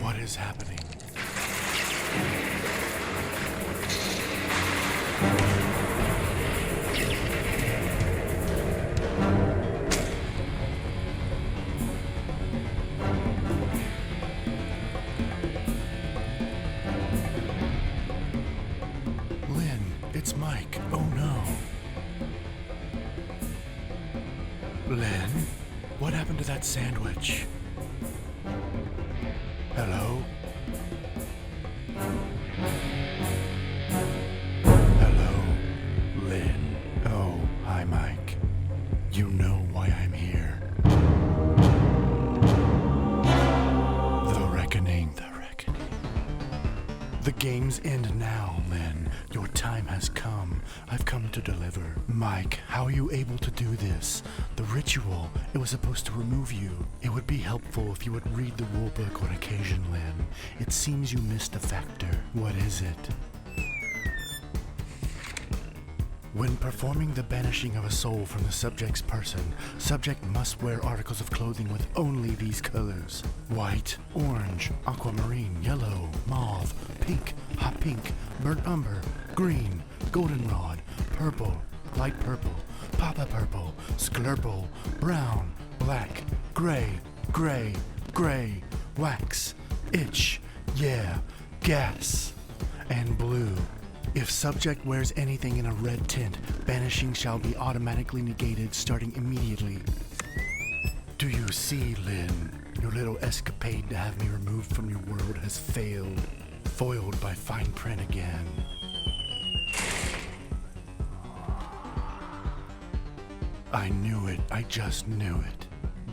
What is happening? Lynn, it's Mike. Oh no. Lynn, what happened to that sandwich? Hello? Hello, Lynn. Oh, hi, Mike. You know why I'm here. The reckoning. The reckoning. The games end now, Lynn. Your time has come. I've come to deliver. Mike, how are you able to do this? The ritual, it was supposed to remove you. It would be helpful if you would read the rulebook on occasion, Lynn. It seems you missed a factor. What is it? When performing the banishing of a soul from the subject's person, subject must wear articles of clothing with only these colors: white, orange, aquamarine, yellow, mauve, pink, hot pink, burnt umber, green, goldenrod, purple, light purple, papa purple, sklurple, brown, black, gray, gray, gray, wax, itch, yeah, gas, and blue. If subject wears anything in a red tint, banishing shall be automatically negated starting immediately. Do you see, Lyn? Your little escapade to have me removed from your world has failed, foiled by fine print again. I knew it. I just knew it.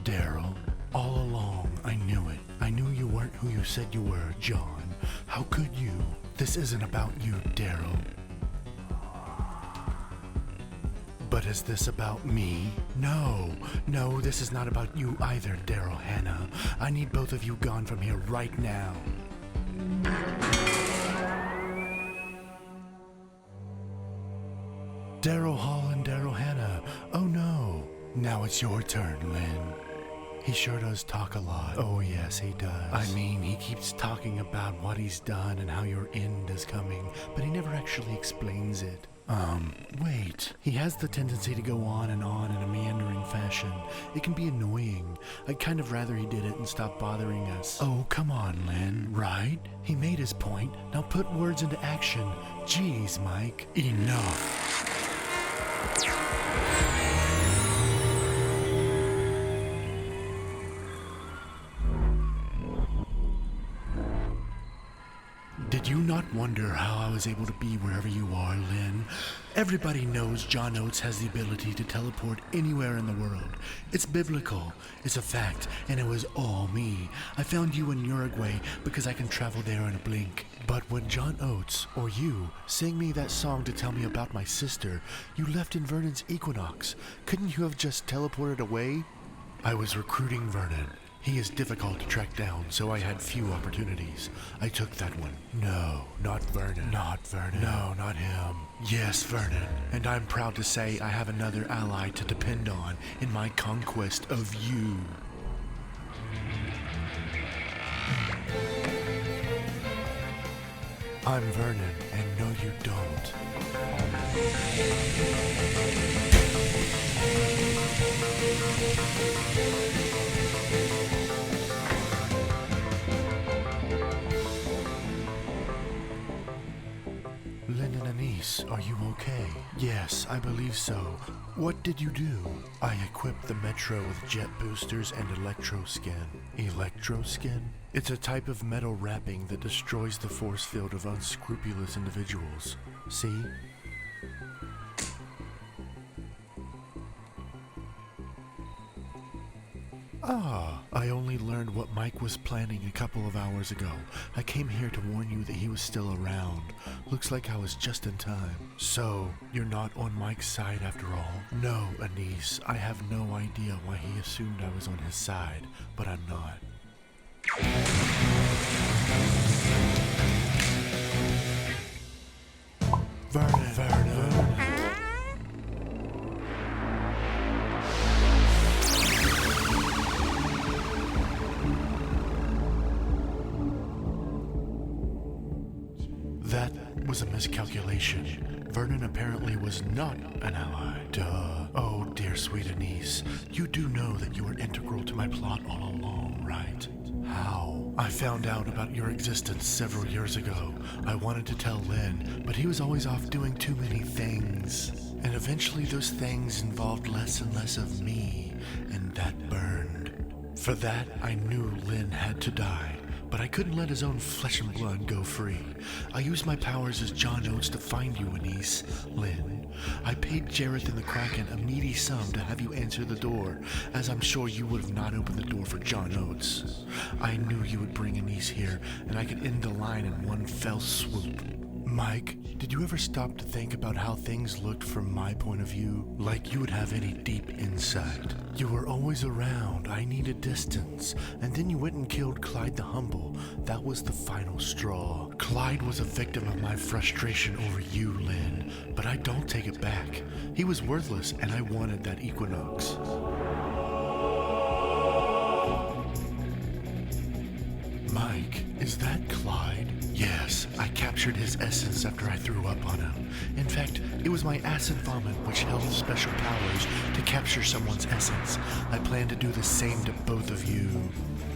Daryl, all along I knew it. I knew you weren't who you said you were, John. How could you? This isn't about you, Daryl. But is this about me? No, this is not about you either, Daryl Hannah. I need both of you gone from here right now. Daryl Hall and Daryl Hannah. Oh no. Now it's your turn, Lyn. He sure does talk a lot. Oh yes, he does. I mean, he keeps talking about what he's done and how your end is coming, but he never actually explains it. Wait. He has the tendency to go on in a meandering fashion. It can be annoying. I'd kind of rather he did it and stop bothering us. Oh, come on, Lyn. Right? He made his point. Now put words into action. Jeez, Mike. Enough. Did you not wonder how I was able to be wherever you are, Lyn? Everybody knows John Oates has the ability to teleport anywhere in the world. It's biblical, it's a fact, and it was all me. I found you in Uruguay because I can travel there in a blink. But when John Oates, or you, sang me that song to tell me about my sister, you left in Vernon's equinox. Couldn't you have just teleported away? I was recruiting Vernon. He is difficult to track down, so I had few opportunities. I took that one. No, not Vernon. Not Vernon. No, not him. Yes, Vernon. And I'm proud to say I have another ally to depend on in my conquest of you. I'm Vernon, and no you don't. Lyn and Anise, are you okay? Yes, I believe so. What did you do? I equipped the Metro with jet boosters and electroskin. Electroskin? It's a type of metal wrapping that destroys the force field of unscrupulous individuals. See? I only learned what Mike was planning a couple of hours ago. I came here to warn you that he was still around. Looks like I was just in time. So, you're not on Mike's side after all? No, Anise. I have no idea why he assumed I was on his side, but I'm not. Vernon. That was a miscalculation. Vernon apparently was not an ally. Duh. Oh, dear sweet Anise, you do know that you were integral to my plot all along, right? How? I found out about your existence several years ago. I wanted to tell Lyn, but he was always off doing too many things. And eventually those things involved less and less of me, and that burned. For that, I knew Lyn had to die. But I couldn't let his own flesh and blood go free. I used my powers as John Oates to find you, Anise, Lyn. I paid Jareth and the Kraken a meaty sum to have you answer the door, as I'm sure you would have not opened the door for John Oates. I knew you would bring Anise here, and I could end the line in one fell swoop. Mike, did you ever stop to think about how things looked from my point of view? Like you would have any deep insight. You were always around, I needed distance, and then you went and killed Clyde the Humble. That was the final straw. Clyde was a victim of my frustration over you, Lyn, but I don't take it back. He was worthless, and I wanted that equinox. Mike, is that Clyde? Yes, I captured his essence after I threw up on him. In fact, it was my acid vomit which held special powers to capture someone's essence. I plan to do the same to both of you.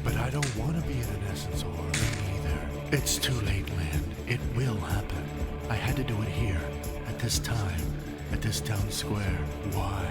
But I don't want to be in an essence orb either. It's too late, Lyn. It will happen. I had to do it here, at this time, at this town square. Why?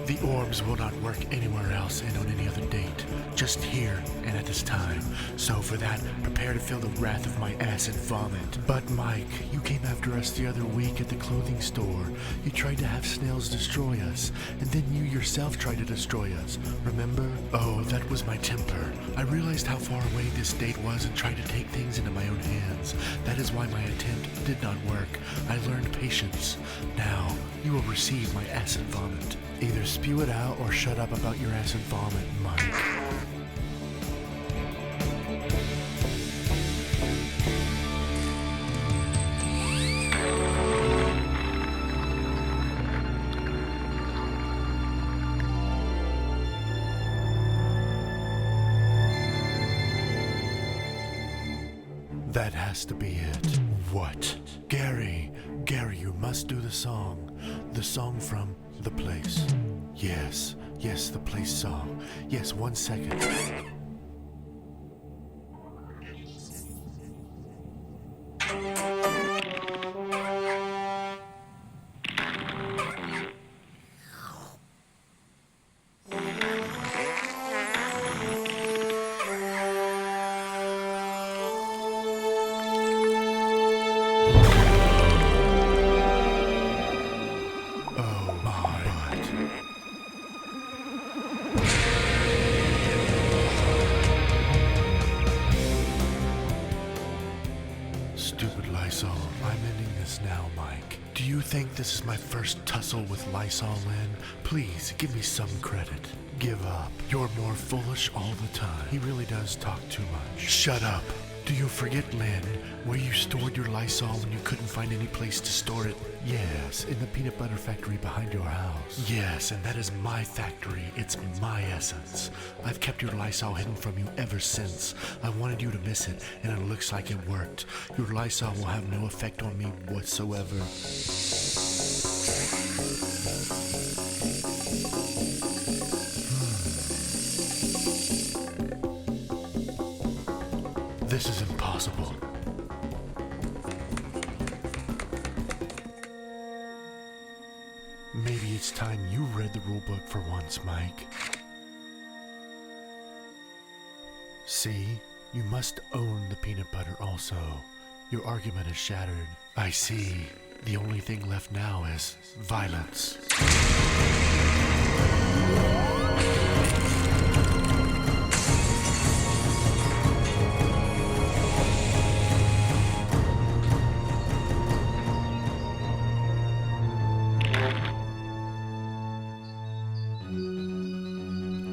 The orbs will not work anywhere else and on any other date. Just here and at this time. So for that, prepare to feel the wrath of my acid vomit. But Mike, you came after us the other week at the clothing store. You tried to have snails destroy us, and then you yourself tried to destroy us. Remember? Oh, that was my temper. I realized how far away this date was and tried to take things into my own hands. That is why my attempt did not work. I learned patience. Now, you will receive my acid vomit. Either spew it out or shut up about your acid vomit, Mike. That has to be it. What? Gary, you must do the song. The song from The Place. Yes, the Place song. Yes, 1 second. Stupid Lysol. I'm ending this now, Mike. Do you think this is my first tussle with Lysol, Lyn? Please, give me some credit. Give up. You're more foolish all the time. He really does talk too much. Shut up. Do you forget, Lyn, where you stored your Lysol when you couldn't find any place to store it? Yes, in the peanut butter factory behind your house. Yes, and that is my factory. It's my essence. I've kept your Lysol hidden from you ever since. I wanted you to miss it, and it looks like it worked. Your Lysol will have no effect on me whatsoever. This is impossible. Maybe it's time you read the rulebook for once, Mike. See? You must own the peanut butter also. Your argument is shattered. I see. The only thing left now is violence.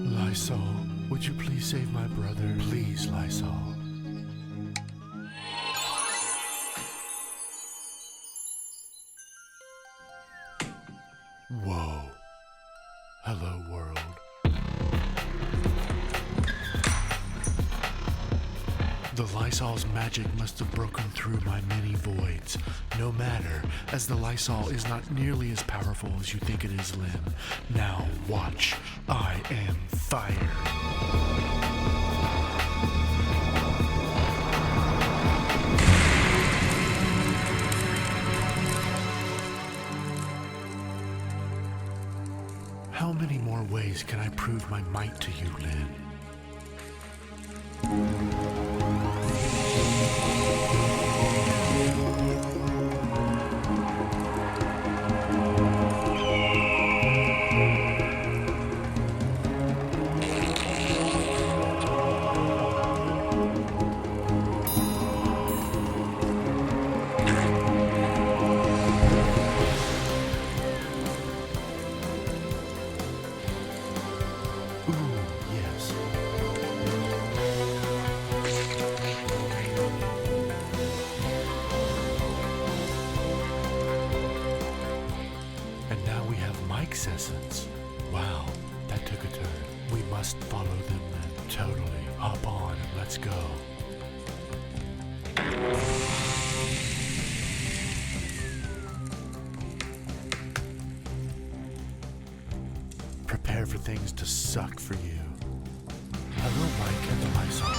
Lysol, would you please save my brother? Please, Lysol. Whoa. Hello, world. The Lysol's magic must have broken through my many voids. No matter, as the Lysol is not nearly as powerful as you think it is, Lyn. Now watch. I am fire. How many more ways can I prove my might to you, Lyn? Mike's essence. Wow, that took a turn. We must follow them then. Totally. Hop on and let's go. Prepare for things to suck for you. Hello, Mike and the Lysol.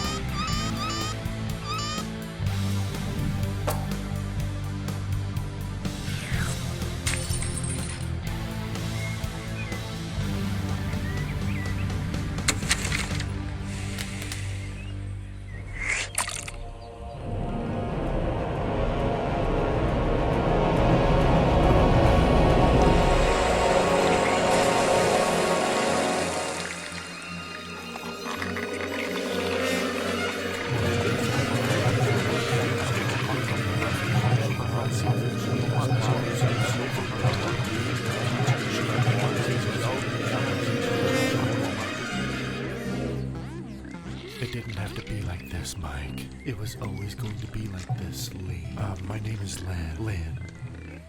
It didn't have to be like this, Mike. It was always going to be like this, Lee. My name is Lyn.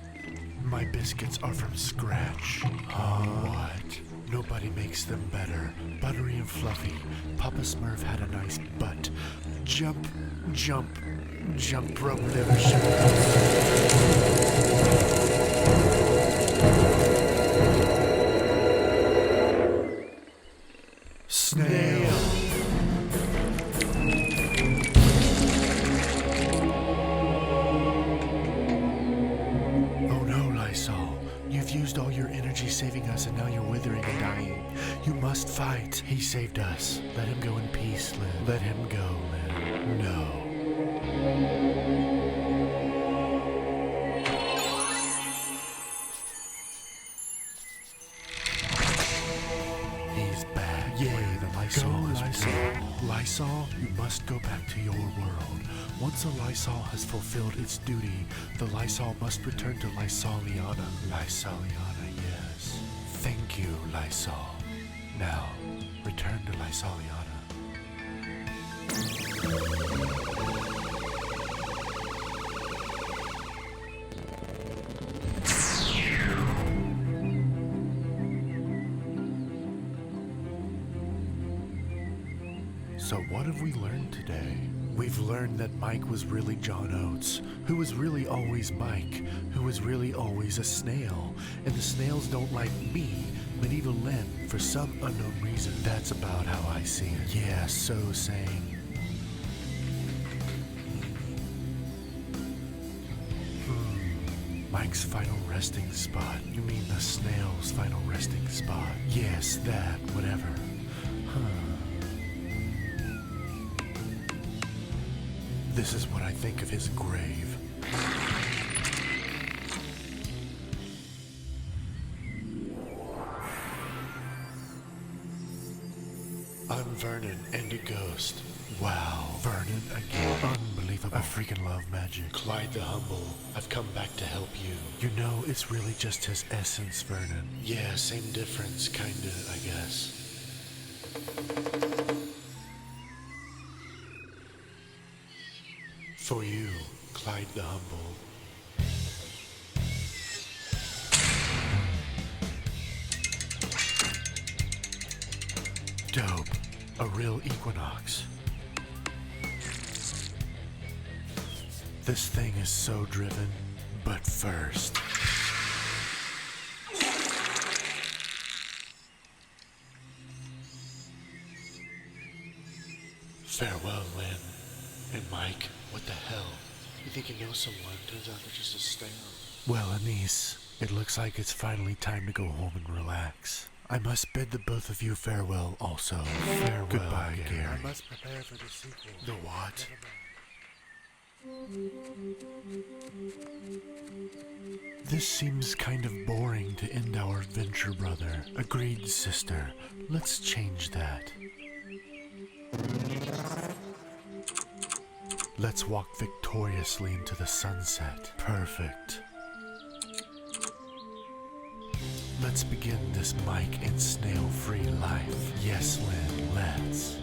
My biscuits are from scratch. What? Nobody makes them better. Buttery and fluffy. Papa Smurf had a nice butt. Jump, jump, jump rope never Snail. Oh no, Lysol. You've used all your energy saving us and now you're withering and dying. You must fight. He saved us. Let him go in peace, Lyn. Let him go, Lyn. No. He's back. Yay, the Lysol is Lysol. Lysol, you must go back to your world. Once a Lysol has fulfilled its duty, the Lysol must return to Lysoliana. Lysoliana, yes. Thank you, Lysol. Now, return to Lysoliana. So what have we learned today? We've learned that Mike was really John Oates, who was really always Mike, who was really always a snail, and the snails don't like me, Medieval Lyn, for some unknown reason. That's about how I see it. Yeah, so same. Mike's final resting spot. You mean the snail's final resting spot? Yes, that, whatever. This is what I think of his grave. I'm Vernon and a ghost. Wow, Vernon again. Unbelievable. I freaking love magic. Clyde the Humble, I've come back to help you. You know, it's really just his essence, Vernon. Yeah, same difference, kinda, I guess. For you, Clyde the Humble. Dope. A real equinox. This thing is so driven, but first. Farewell, Lyn. And Mike, what the hell? You think you know someone, turns out they're just a snail. Well, Anise, it looks like it's finally time to go home and relax. I must bid the both of you farewell also. Farewell, goodbye, Gary. I must prepare for the sequel. The what? This seems kind of boring to end our adventure, brother. Agreed, sister. Let's change that. Let's walk victoriously into the sunset. Perfect. Let's begin this Mike and snail-free life. Yes, Lyn, let's.